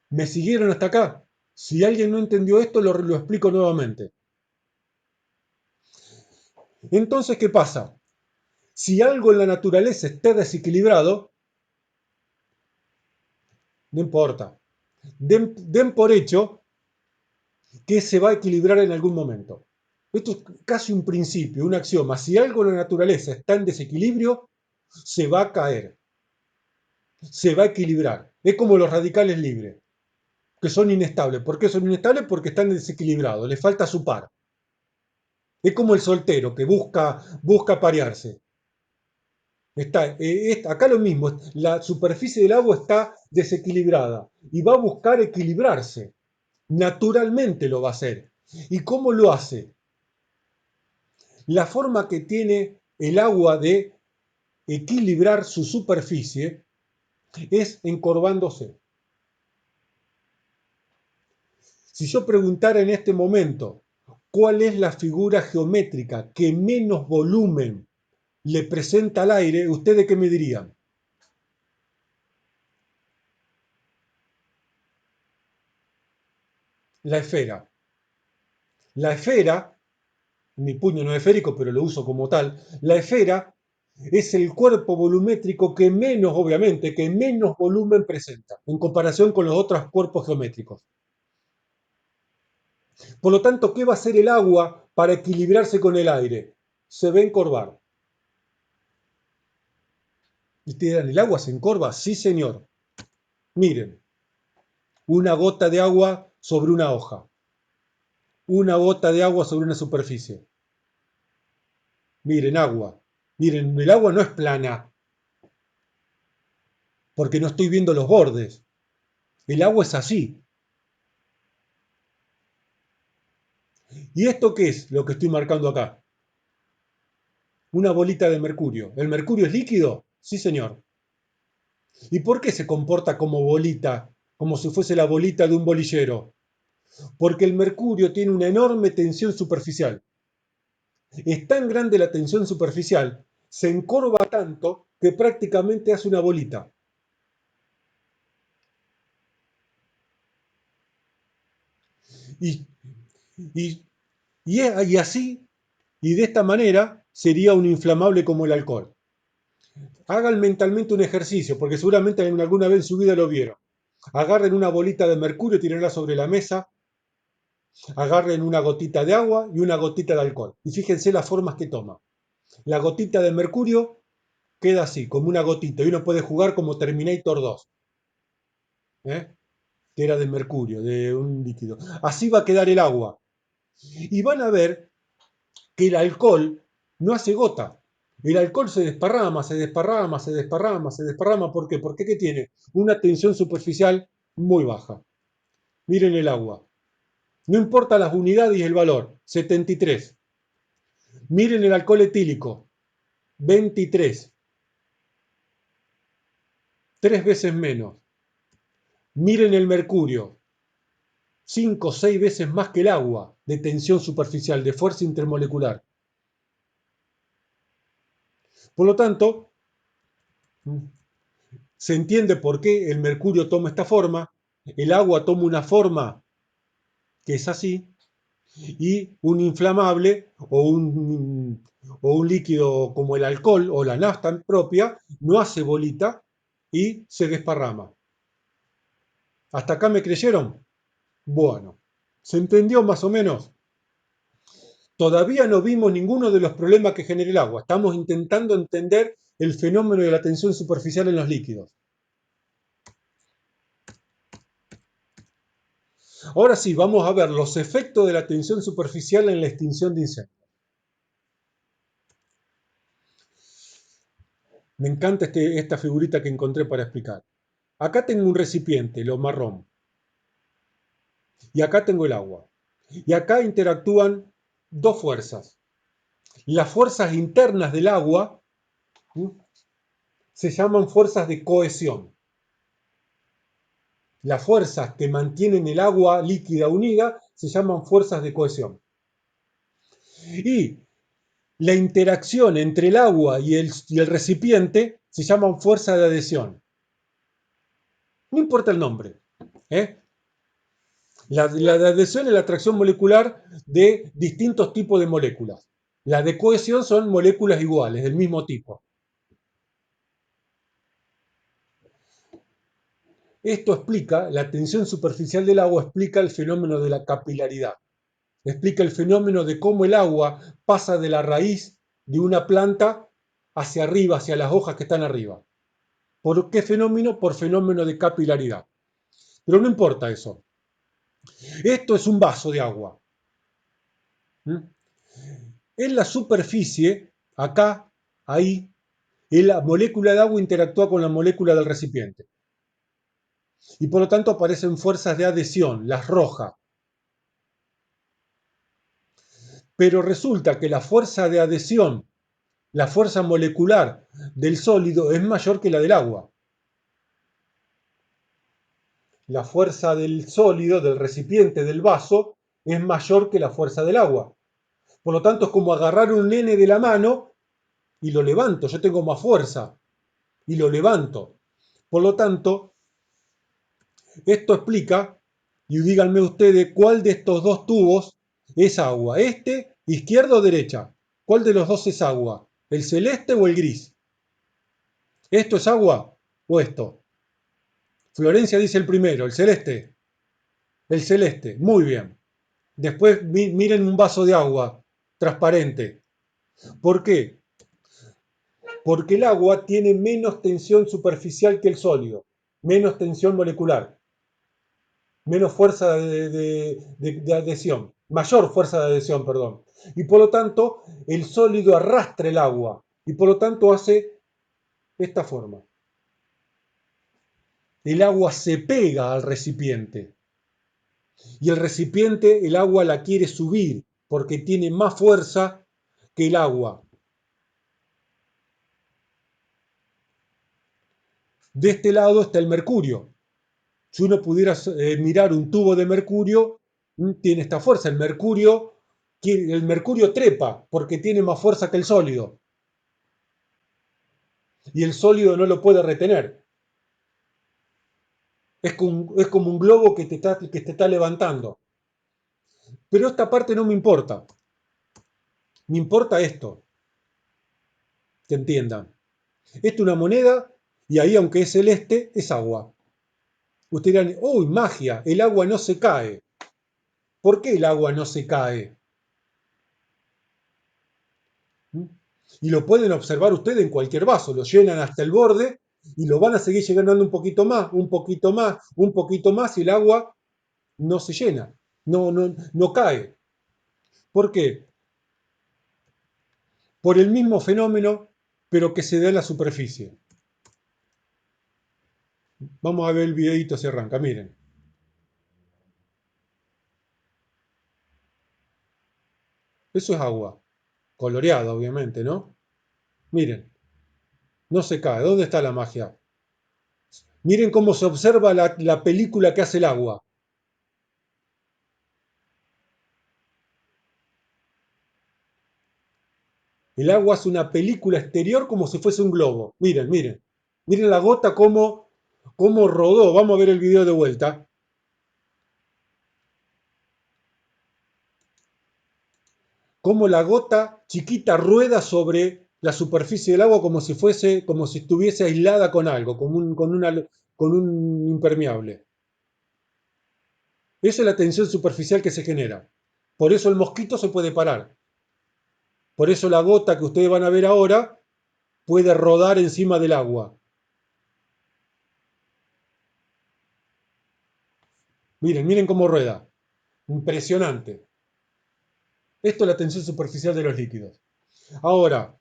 ¿Me siguieron hasta acá? Si alguien no entendió esto, lo explico nuevamente. Entonces, ¿qué pasa? Si algo en la naturaleza está desequilibrado, no importa. Den por hecho que se va a equilibrar en algún momento. Esto es casi un principio, un axioma. Si algo en la naturaleza está en desequilibrio, se va a caer, se va a equilibrar. Es como los radicales libres, que son inestables. ¿Por qué son inestables? Porque están desequilibrados, les falta su par. Es como el soltero que busca parearse. Acá lo mismo, la superficie del agua está desequilibrada y va a buscar equilibrarse. Naturalmente lo va a hacer. ¿Y cómo lo hace? La forma que tiene el agua de equilibrar su superficie es encorvándose. Si yo preguntara en este momento cuál es la figura geométrica que menos volumen le presenta al aire, ¿ustedes qué me dirían? La esfera. La esfera, mi puño no es esférico, pero lo uso como tal, la esfera es el cuerpo volumétrico que menos, obviamente, que menos volumen presenta en comparación con los otros cuerpos geométricos. Por lo tanto, ¿qué va a hacer el agua para equilibrarse con el aire? Se va a encorvar. Y ustedes dirán, ¿el agua se encorva? Sí, señor. Miren, una gota de agua sobre una hoja. una gota de agua sobre una superficie. Miren, agua. Miren, el agua no es plana, porque no estoy viendo los bordes. El agua es así. ¿Y esto qué es lo que estoy marcando acá? Una bolita de mercurio. ¿El mercurio es líquido? Sí, señor. ¿Y por qué se comporta como bolita, como si fuese la bolita de un bolillero? Porque el mercurio tiene una enorme tensión superficial. Es tan grande la tensión superficial, se encorva tanto que prácticamente hace una bolita. Y, y, y así, y de esta manera, sería un inflamable como el alcohol. Hagan mentalmente un ejercicio, porque seguramente alguna vez en su vida lo vieron. Agarren una bolita de mercurio, tírenla sobre la mesa, agarren una gotita de agua y una gotita de alcohol. Y fíjense las formas que toma. La gotita de mercurio queda así, como una gotita, y uno puede jugar como Terminator 2, ¿eh? Que era de mercurio, de un líquido. Así va a quedar el agua. Y van a ver que el alcohol no hace gota. El alcohol se desparrama, se desparrama, se desparrama, se desparrama. ¿Por qué? Porque ¿qué tiene? Una tensión superficial muy baja. Miren el agua. No importa las unidades y el valor, 73. Miren el alcohol etílico, 23. 3 veces menos. Miren el mercurio, 5 o 6 veces más que el agua de tensión superficial, de fuerza intermolecular. Por lo tanto, se entiende por qué el mercurio toma esta forma, el agua toma una forma que es así, y un inflamable o un líquido como el alcohol o la nafta propia no hace bolita y se desparrama. ¿Hasta acá me creyeron? Bueno, ¿se entendió más o menos? Todavía no vimos ninguno de los problemas que genera el agua. Estamos intentando entender el fenómeno de la tensión superficial en los líquidos. Ahora sí, vamos a ver los efectos de la tensión superficial en la extinción de incendios. Me encanta esta figurita que encontré para explicar. Acá tengo un recipiente, lo marrón, y acá tengo el agua. Y acá interactúan dos fuerzas. Las fuerzas internas del agua, ¿sí?, se llaman fuerzas de cohesión. Las fuerzas que mantienen el agua líquida unida se llaman fuerzas de cohesión. Y la interacción entre el agua y el recipiente se llaman fuerza de adhesión. No importa el nombre, ¿eh? La de adhesión es la atracción molecular de distintos tipos de moléculas. La de cohesión son moléculas iguales, del mismo tipo. Esto explica, la tensión superficial del agua explica el fenómeno de la capilaridad. Explica el fenómeno de cómo el agua pasa de la raíz de una planta hacia arriba, hacia las hojas que están arriba. ¿Por qué fenómeno? Por fenómeno de capilaridad. Pero no importa eso. Esto es un vaso de agua. En la superficie, acá, ahí, la molécula de agua interactúa con la molécula del recipiente. Y por lo tanto aparecen fuerzas de adhesión, las rojas. Pero resulta que la fuerza de adhesión, la fuerza molecular del sólido es mayor que la del agua. La fuerza del sólido, del recipiente, del vaso, es mayor que la fuerza del agua. Por lo tanto, es como agarrar un nene de la mano y lo levanto. Yo tengo más fuerza y lo levanto. Por lo tanto, esto explica, y díganme ustedes, cuál de estos dos tubos es agua. Izquierda o derecha. ¿Cuál de los dos es agua? ¿El celeste o el gris? ¿Esto es agua o esto? Florencia dice el primero, el celeste. El celeste, muy bien. Después miren un vaso de agua transparente. ¿Por qué? Porque el agua tiene menos tensión superficial que el sólido, menos tensión molecular. menos fuerza de adhesión, mayor fuerza de adhesión, perdón. Y por lo tanto, el sólido arrastra el agua y por lo tanto hace esta forma. El agua se pega al recipiente y el recipiente, el agua la quiere subir porque tiene más fuerza que el agua. De este lado está el mercurio. Si uno pudiera mirar un tubo de mercurio, tiene esta fuerza. El mercurio trepa porque tiene más fuerza que el sólido. Y el sólido no lo puede retener. Es como un globo que te está levantando. Pero esta parte no me importa. Me importa esto. Que entiendan. Esto es una moneda y ahí, aunque es celeste, es agua. Ustedes dirán, ¡uy, magia! El agua no se cae. ¿Por qué el agua no se cae? Y lo pueden observar ustedes en cualquier vaso. Lo llenan hasta el borde y lo van a seguir llenando un poquito más, un poquito más, un poquito más y el agua no se llena, no cae. ¿Por qué? Por el mismo fenómeno, pero que se da en la superficie. Vamos a ver el videito si arranca, miren. Eso es agua, coloreada obviamente, ¿no? Miren, no se cae. ¿Dónde está la magia? Miren cómo se observa la película que hace el agua. El agua hace una película exterior como si fuese un globo. Miren, miren. Miren la gota cómo rodó. Vamos a ver el video de vuelta. Cómo la gota chiquita rueda sobre la superficie del agua como si estuviese aislada con algo, con un impermeable. Esa es la tensión superficial que se genera. Por eso el mosquito se puede parar. Por eso la gota que ustedes van a ver ahora puede rodar encima del agua. Miren, miren cómo rueda. Impresionante. Esto es la tensión superficial de los líquidos. Ahora,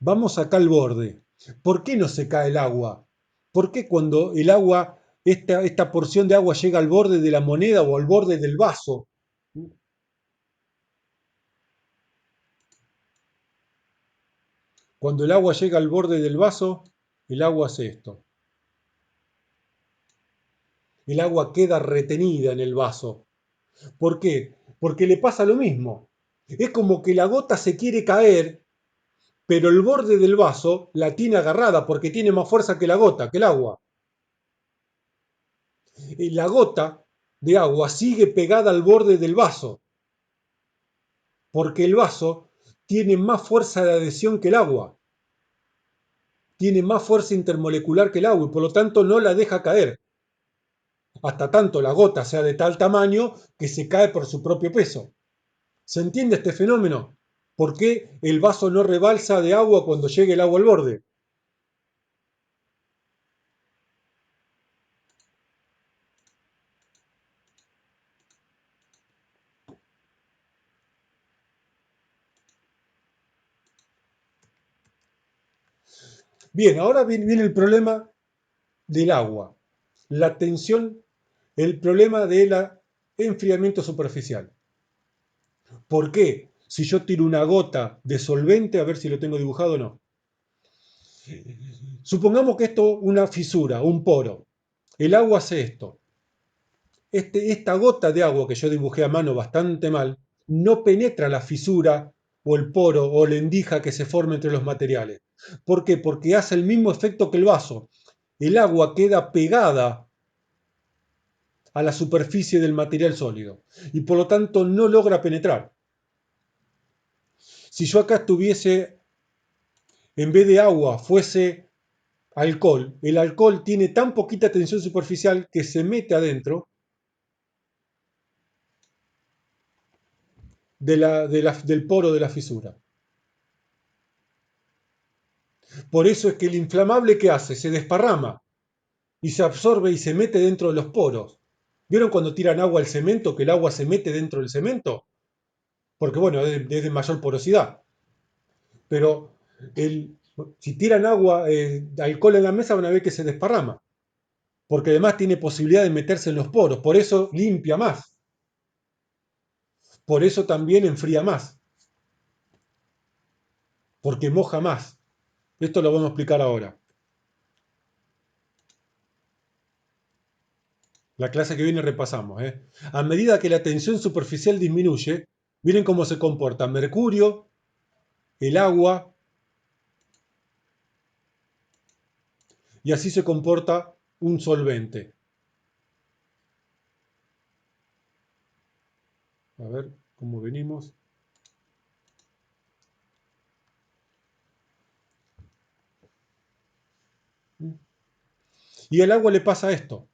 vamos acá al borde. ¿Por qué no se cae el agua? ¿Por qué cuando el agua, esta porción de agua llega al borde de la moneda o al borde del vaso? Cuando el agua llega al borde del vaso, el agua hace esto. El agua queda retenida en el vaso. ¿Por qué? Porque le pasa lo mismo. Es como que la gota se quiere caer, pero el borde del vaso la tiene agarrada porque tiene más fuerza que la gota, que el agua. La gota de agua sigue pegada al borde del vaso, porque el vaso tiene más fuerza de adhesión que el agua, tiene más fuerza intermolecular que el agua y por lo tanto no la deja caer, hasta tanto la gota sea de tal tamaño que se cae por su propio peso. ¿Se entiende este fenómeno? ¿Por qué el vaso no rebalsa de agua cuando llegue el agua al borde? Bien, ahora viene el problema del agua, la tensión, el problema del enfriamiento superficial. ¿Por qué? Si yo tiro una gota de solvente, a ver si lo tengo dibujado o no. Supongamos que esto es una fisura, un poro. El agua hace esto. Esta gota de agua que yo dibujé a mano bastante mal, no penetra la fisura o el poro o la endija que se forma entre los materiales. ¿Por qué? Porque hace el mismo efecto que el vaso. El agua queda pegada a la superficie del material sólido y por lo tanto no logra penetrar. Si yo acá estuviese, en vez de agua, fuese alcohol, el alcohol tiene tan poquita tensión superficial que se mete adentro del poro de la fisura. Por eso es que el inflamable, ¿qué hace? Se desparrama. y se absorbe y se mete dentro de los poros. ¿Vieron cuando tiran agua al cemento, que el agua se mete dentro del cemento? Porque bueno, es de mayor porosidad. Pero si tiran agua, alcohol en la mesa, van a ver que se desparrama. Porque además tiene posibilidad de meterse en los poros. Por eso limpia más. Por eso también enfría más. Porque moja más. Esto lo vamos a explicar ahora. La clase que viene repasamos. A medida que la tensión superficial disminuye, miren cómo se comporta mercurio, el agua, y así se comporta un solvente. A ver cómo venimos. Y al agua le pasa esto.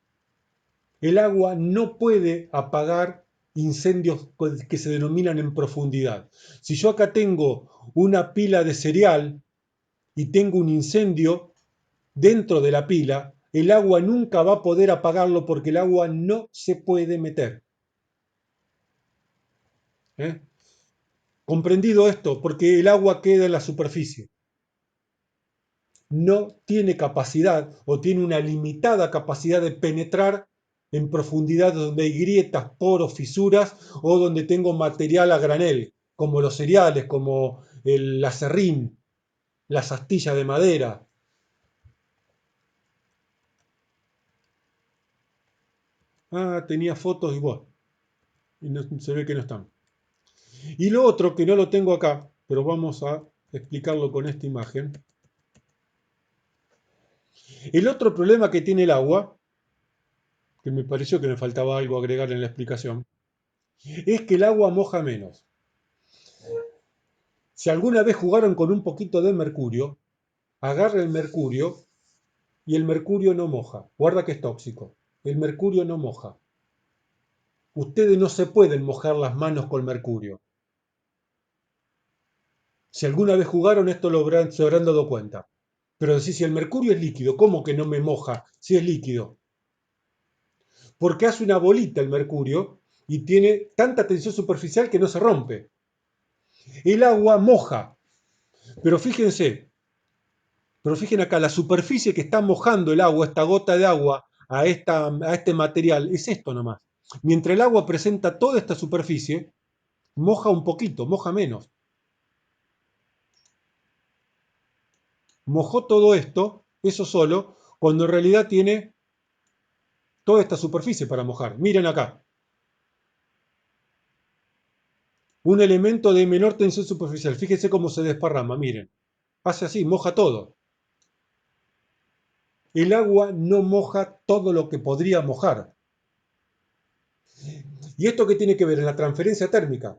El agua no puede apagar incendios que se denominan en profundidad. Si yo acá tengo una pila de cereal y tengo un incendio dentro de la pila, el agua nunca va a poder apagarlo porque el agua no se puede meter. ¿Eh? Comprendido esto, porque el agua queda en la superficie. No tiene capacidad o tiene una limitada capacidad de penetrar en profundidad donde hay grietas, poros, fisuras o donde tengo material a granel, como los cereales, como el acerrín, las astillas de madera. Ah, tenía fotos y bueno, y no, se ve que no están. Y lo otro, que no lo tengo acá, pero vamos a explicarlo con esta imagen. El otro problema que tiene el agua, que me pareció que me faltaba algo agregar en la explicación, es que el agua moja menos. Si alguna vez jugaron con un poquito de mercurio, agarra el mercurio y el mercurio no moja. Guarda que es tóxico. El mercurio no moja. Ustedes no se pueden mojar las manos con mercurio. Si alguna vez jugaron, esto se habrán dado cuenta. Pero decís, si el mercurio es líquido, ¿cómo que no me moja si es líquido? Porque hace una bolita el mercurio y tiene tanta tensión superficial que no se rompe. El agua moja. Pero fíjense, Pero fíjense acá, la superficie que está mojando el agua, esta gota de agua, a este material, es esto nomás. Mientras el agua presenta toda esta superficie, moja un poquito, moja menos. Mojó todo esto, eso solo, cuando en realidad tiene toda esta superficie para mojar. Miren acá. Un elemento de menor tensión superficial. Fíjense cómo se desparrama, miren. Hace así, moja todo. El agua no moja todo lo que podría mojar. ¿Y esto qué tiene que ver en la transferencia térmica?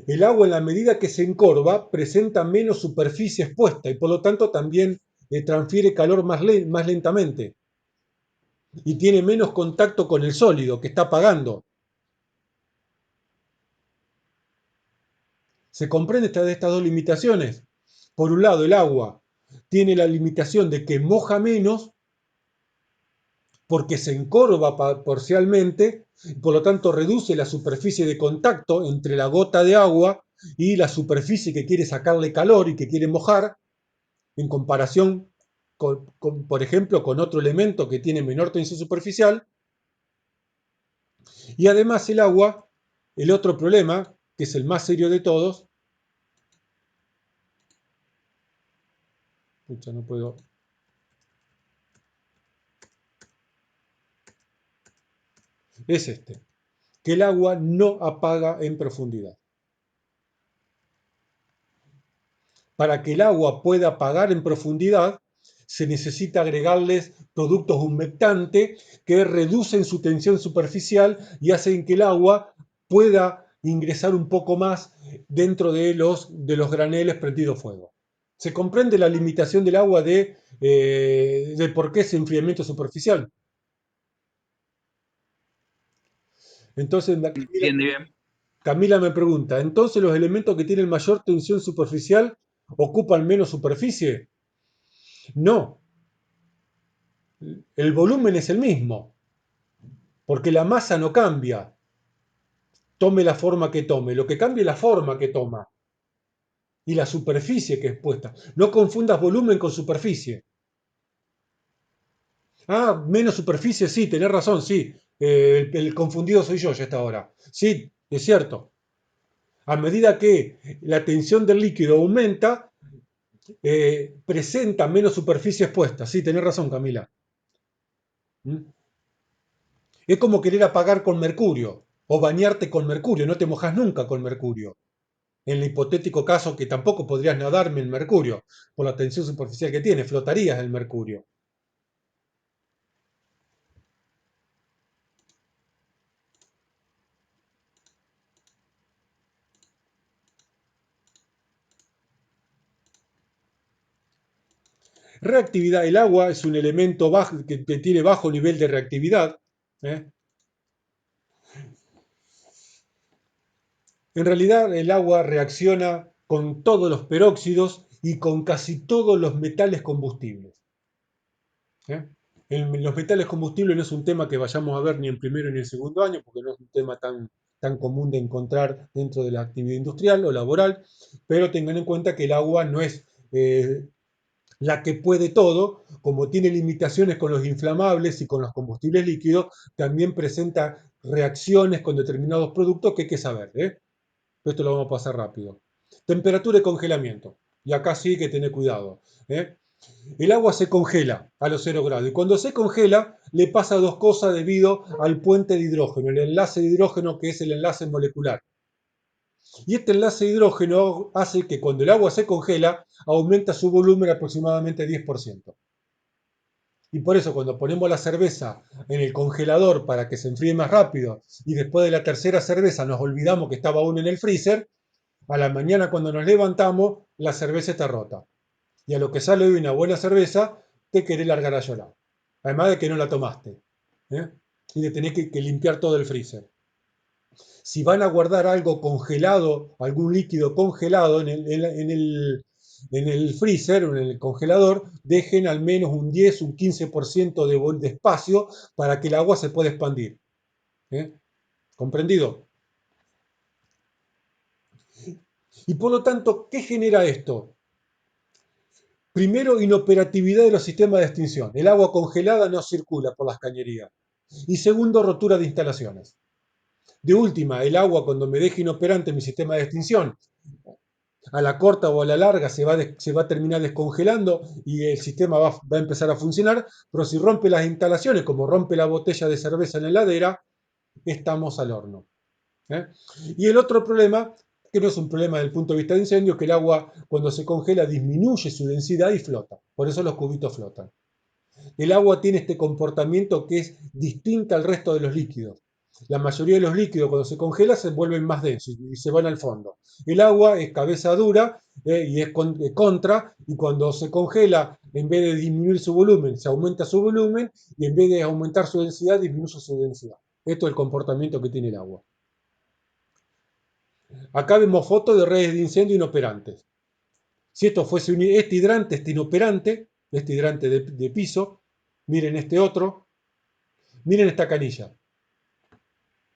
El agua, en la medida que se encorva, presenta menos superficie expuesta y por lo tanto también transfiere calor más lentamente y tiene menos contacto con el sólido que está apagando. ¿Se comprende estas dos limitaciones? Por un lado, el agua tiene la limitación de que moja menos porque se encorva parcialmente y por lo tanto reduce la superficie de contacto entre la gota de agua y la superficie que quiere sacarle calor y que quiere mojar, en comparación, por ejemplo, con otro elemento que tiene menor tensión superficial. Y además el agua, el otro problema, que es el más serio de todos, pucha, no puedo, es este, que el agua no apaga en profundidad. Para que el agua pueda apagar en profundidad, se necesita agregarles productos humectantes que reducen su tensión superficial y hacen que el agua pueda ingresar un poco más dentro de los graneles prendido fuego. ¿Se comprende la limitación del agua de por qué ese enfriamiento superficial? Entonces, Entiende bien. Camila me pregunta, ¿entonces los elementos que tienen mayor tensión superficial ocupan menos superficie? No, el volumen es el mismo, porque la masa no cambia, tome la forma que tome, lo que cambia es la forma que toma y la superficie que es puesta. No confundas volumen con superficie. Ah, menos superficie, sí, tenés razón, sí. El confundido soy yo ya hasta ahora. Sí, es cierto. A medida que la tensión del líquido aumenta, presenta menos superficie expuesta. Sí, tenés razón, Camila. ¿Mm? Es como querer apagar con mercurio o bañarte con mercurio. No te mojas nunca con mercurio. En el hipotético caso que tampoco podrías nadarme en mercurio por la tensión superficial que tiene, flotarías en mercurio. Reactividad. El agua es un elemento bajo, que tiene bajo nivel de reactividad. ¿Eh? En realidad el agua reacciona con todos los peróxidos y con casi todos los metales combustibles. ¿Eh? Los metales combustibles no es un tema que vayamos a ver ni en primero ni en segundo año, porque no es un tema tan común de encontrar dentro de la actividad industrial o laboral, pero tengan en cuenta que el agua no es la que puede todo, como tiene limitaciones con los inflamables y con los combustibles líquidos, también presenta reacciones con determinados productos que hay que saber. Esto lo vamos a pasar rápido. Temperatura y congelamiento. Y acá sí hay que tener cuidado. ¿eh? El agua se congela a los 0 grados y cuando se congela le pasa dos cosas debido al puente de hidrógeno, el enlace de hidrógeno que es el enlace molecular. Y este enlace de hidrógeno hace que cuando el agua se congela aumenta su volumen aproximadamente 10%. Y por eso cuando ponemos la cerveza en el congelador para que se enfríe más rápido y después de la tercera cerveza nos olvidamos que estaba aún en el freezer, a la mañana cuando nos levantamos la cerveza está rota. Y a lo que sale hoy una buena cerveza, te querés largar a llorar. Además de que no la tomaste. ¿eh? Y de tener que limpiar todo el freezer. Si van a guardar algo congelado, algún líquido congelado en el freezer o en el congelador, dejen al menos un 10, un 15% de espacio para que el agua se pueda expandir. ¿eh? ¿Comprendido? Y por lo tanto, ¿qué genera esto? Primero, inoperatividad de los sistemas de extinción. El agua congelada no circula por las cañerías. Y segundo, rotura de instalaciones. De última, el agua cuando me deje inoperante mi sistema de extinción, a la corta o a la larga se va a terminar descongelando y el sistema va a empezar a funcionar, pero si rompe las instalaciones, como rompe la botella de cerveza en la heladera, estamos al horno. ¿eh? Y el otro problema, que no es un problema desde el punto de vista de incendio, es que el agua cuando se congela disminuye su densidad y flota. Por eso los cubitos flotan. El agua tiene este comportamiento que es distinto al resto de los líquidos. La mayoría de los líquidos cuando se congela se vuelven más densos y se van al fondo. El agua es cabeza dura y es contra, y cuando se congela, en vez de disminuir su volumen, se aumenta su volumen, y en vez de aumentar su densidad, disminuye su densidad. Esto es el comportamiento que tiene el agua. Acá vemos fotos de redes de incendio inoperantes. Si esto fuese este hidrante, este hidrante de piso, miren este otro, miren esta canilla.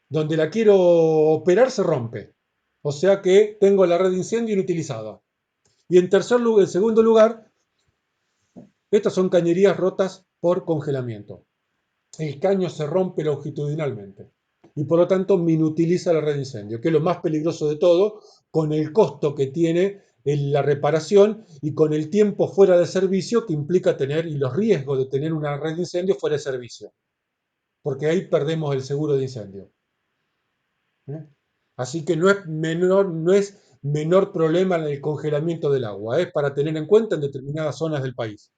Donde la quiero operar se rompe. O sea que tengo la red de incendio inutilizada. Y en segundo lugar, estas son cañerías rotas por congelamiento. El caño se rompe longitudinalmente y por lo tanto me inutiliza la red de incendio, que es lo más peligroso de todo, con el costo que tiene en la reparación y con el tiempo fuera de servicio que implica tener y los riesgos de tener una red de incendio fuera de servicio, porque ahí perdemos el seguro de incendio. ¿eh? Así que no es menor problema el congelamiento del agua, para tener en cuenta en determinadas zonas del país.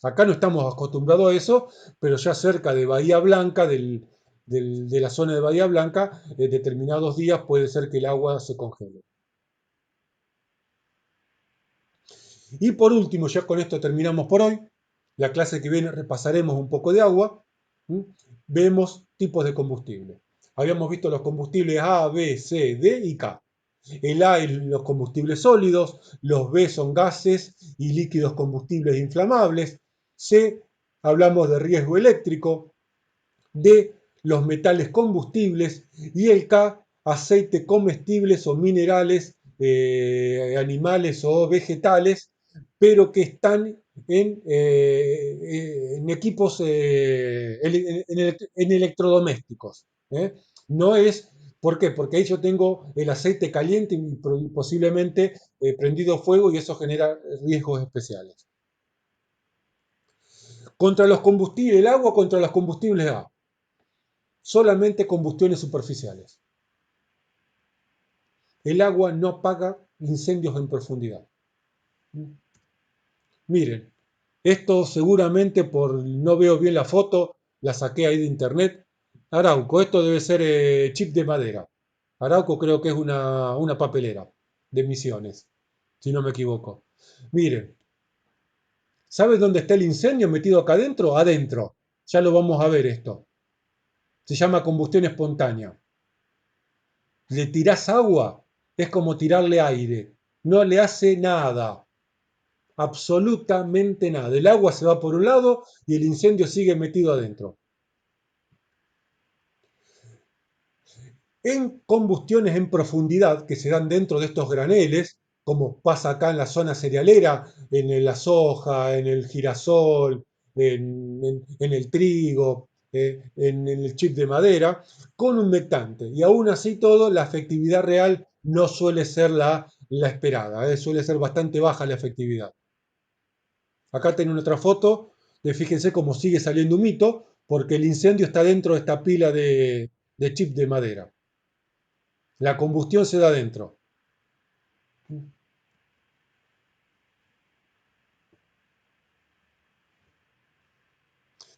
Acá no estamos acostumbrados a eso, pero ya cerca de Bahía Blanca, de la zona de Bahía Blanca, determinados días puede ser que el agua se congele. Y por último, ya con esto terminamos por hoy. La clase que viene repasaremos un poco de agua. ¿Mm? Vemos tipos de combustible. Habíamos visto los combustibles A, B, C, D y K. El A es los combustibles sólidos, los B son gases y líquidos combustibles inflamables, C hablamos de riesgo eléctrico, D, los metales combustibles, y el K, aceite comestibles o minerales, animales o vegetales, pero que están en equipos, en electrodomésticos. ¿Eh? No es, ¿por qué? Porque ahí yo tengo el aceite caliente y posiblemente prendido fuego y eso genera riesgos especiales. Contra los combustibles, el agua contra los combustibles A. Solamente combustiones superficiales. El agua no apaga incendios en profundidad. Miren, esto seguramente no veo bien la foto, la saqué ahí de internet. Arauco, esto debe ser chip de madera. Arauco creo que es una papelera de Misiones, si no me equivoco. Miren, ¿sabes dónde está el incendio metido acá adentro? Adentro. Ya lo vamos a ver esto. Se llama combustión espontánea. Le tirás agua, es como tirarle aire. No le hace nada. Absolutamente nada. El agua se va por un lado y el incendio sigue metido adentro. En combustiones en profundidad que se dan dentro de estos graneles, como pasa acá en la zona cerealera, en la soja, en el girasol, en el trigo, en el chip de madera, con humectante. Y aún así todo, la efectividad real no suele ser la esperada, suele ser bastante baja la efectividad. Acá tienen otra foto de fíjense cómo sigue saliendo humito, porque el incendio está dentro de esta pila de chip de madera. La combustión se da dentro.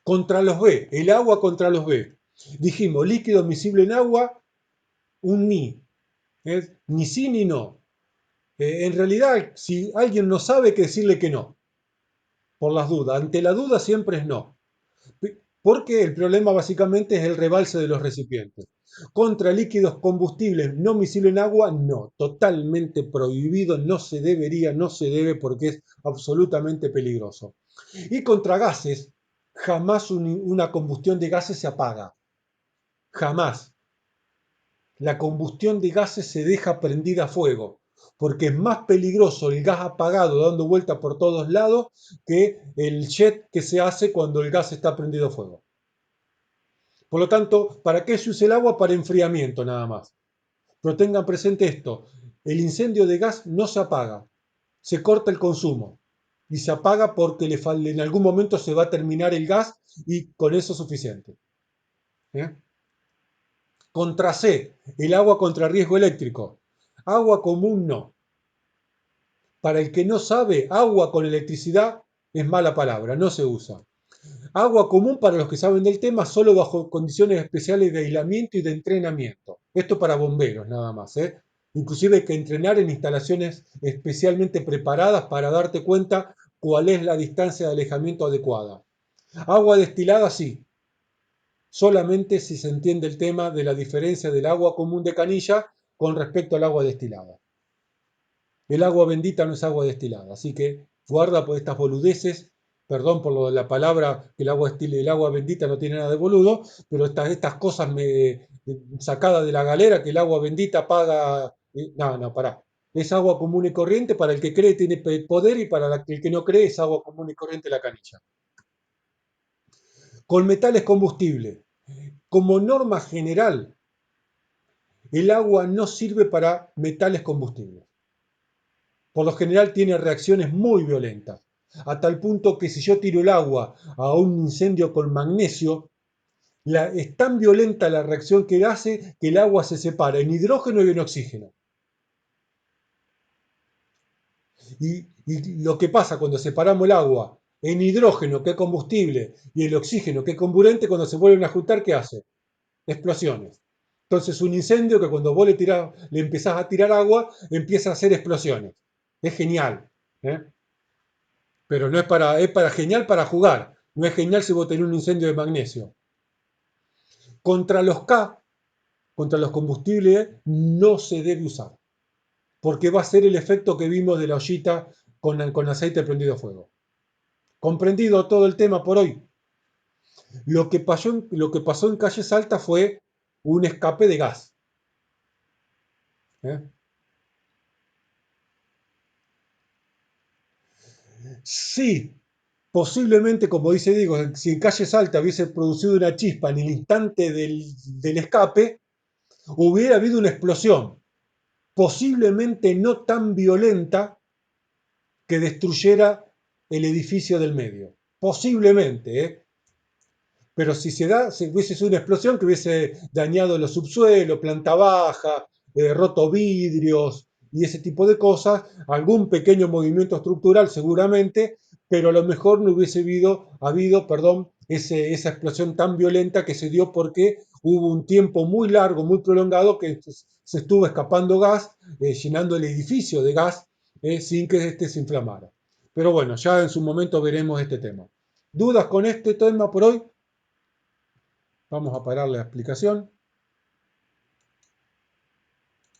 Contra los B, el agua contra los B. Dijimos, líquido miscible en agua, un ni. Ni sí ni no. En realidad, si alguien no sabe, hay que decirle que no. Por las dudas. Ante la duda siempre es no. Porque el problema básicamente es el rebalse de los recipientes. Contra líquidos combustibles no miscibles en agua, no. Totalmente prohibido, no se debería, no se debe porque es absolutamente peligroso. Y contra gases, jamás una combustión de gases se apaga. Jamás. La combustión de gases se deja prendida a fuego, porque es más peligroso el gas apagado dando vuelta por todos lados que el jet que se hace cuando el gas está prendido a fuego. Por lo tanto, ¿para qué se usa el agua? Para enfriamiento nada más. Pero tengan presente esto, el incendio de gas no se apaga, se corta el consumo y se apaga porque en algún momento se va a terminar el gas y con eso es suficiente. ¿Eh? Contra C, el agua contra riesgo eléctrico. Agua común no. Para el que no sabe, agua con electricidad es mala palabra, no se usa. Agua común para los que saben del tema, solo bajo condiciones especiales de aislamiento y de entrenamiento. Esto para bomberos nada más. Inclusive hay que entrenar en instalaciones especialmente preparadas para darte cuenta cuál es la distancia de alejamiento adecuada. Agua destilada sí, solamente si se entiende el tema de la diferencia del agua común de canilla con respecto al agua destilada. El agua bendita no es agua destilada, así que guarda por estas boludeces, perdón por lo de la palabra, que el agua bendita no tiene nada de boludo, pero estas cosas sacadas de la galera, que el agua bendita paga, no, no, pará. Es agua común y corriente, para el que cree tiene poder y para el que no cree es agua común y corriente la canilla. Con metales combustibles. Como norma general, el agua no sirve para metales combustibles. Por lo general tiene reacciones muy violentas, a tal punto que si yo tiro el agua a un incendio con magnesio, es tan violenta la reacción que hace que el agua se separa en hidrógeno y en oxígeno. Y lo que pasa cuando separamos el agua en hidrógeno, que es combustible, y el oxígeno, que es comburente, cuando se vuelven a juntar, ¿qué hace? Explosiones. Entonces un incendio que cuando vos le empezás a tirar agua, empieza a hacer explosiones. Es genial. ¿Eh? Pero no es para genial para jugar. No es genial si vos tenés un incendio de magnesio. Contra los K, contra los combustibles, no se debe usar. Porque va a ser el efecto que vimos de la ollita con aceite prendido a fuego. ¿Comprendido todo el tema por hoy? Lo que pasó en Calle Salta fue un escape de gas. ¿eh? Sí, posiblemente, como dice Diego, si en Calle Salta hubiese producido una chispa en el instante del escape, hubiera habido una explosión, posiblemente no tan violenta que destruyera el edificio del medio. Posiblemente, ¿eh? Pero si hubiese sido una explosión que hubiese dañado los subsuelos, planta baja, roto vidrios y ese tipo de cosas, algún pequeño movimiento estructural seguramente, pero a lo mejor no hubiese habido esa explosión tan violenta que se dio porque hubo un tiempo muy largo, muy prolongado que se estuvo escapando gas, llenando el edificio de gas, sin que este se inflamara. Pero bueno, ya en su momento veremos este tema. ¿Dudas con este tema por hoy? Vamos a parar la explicación.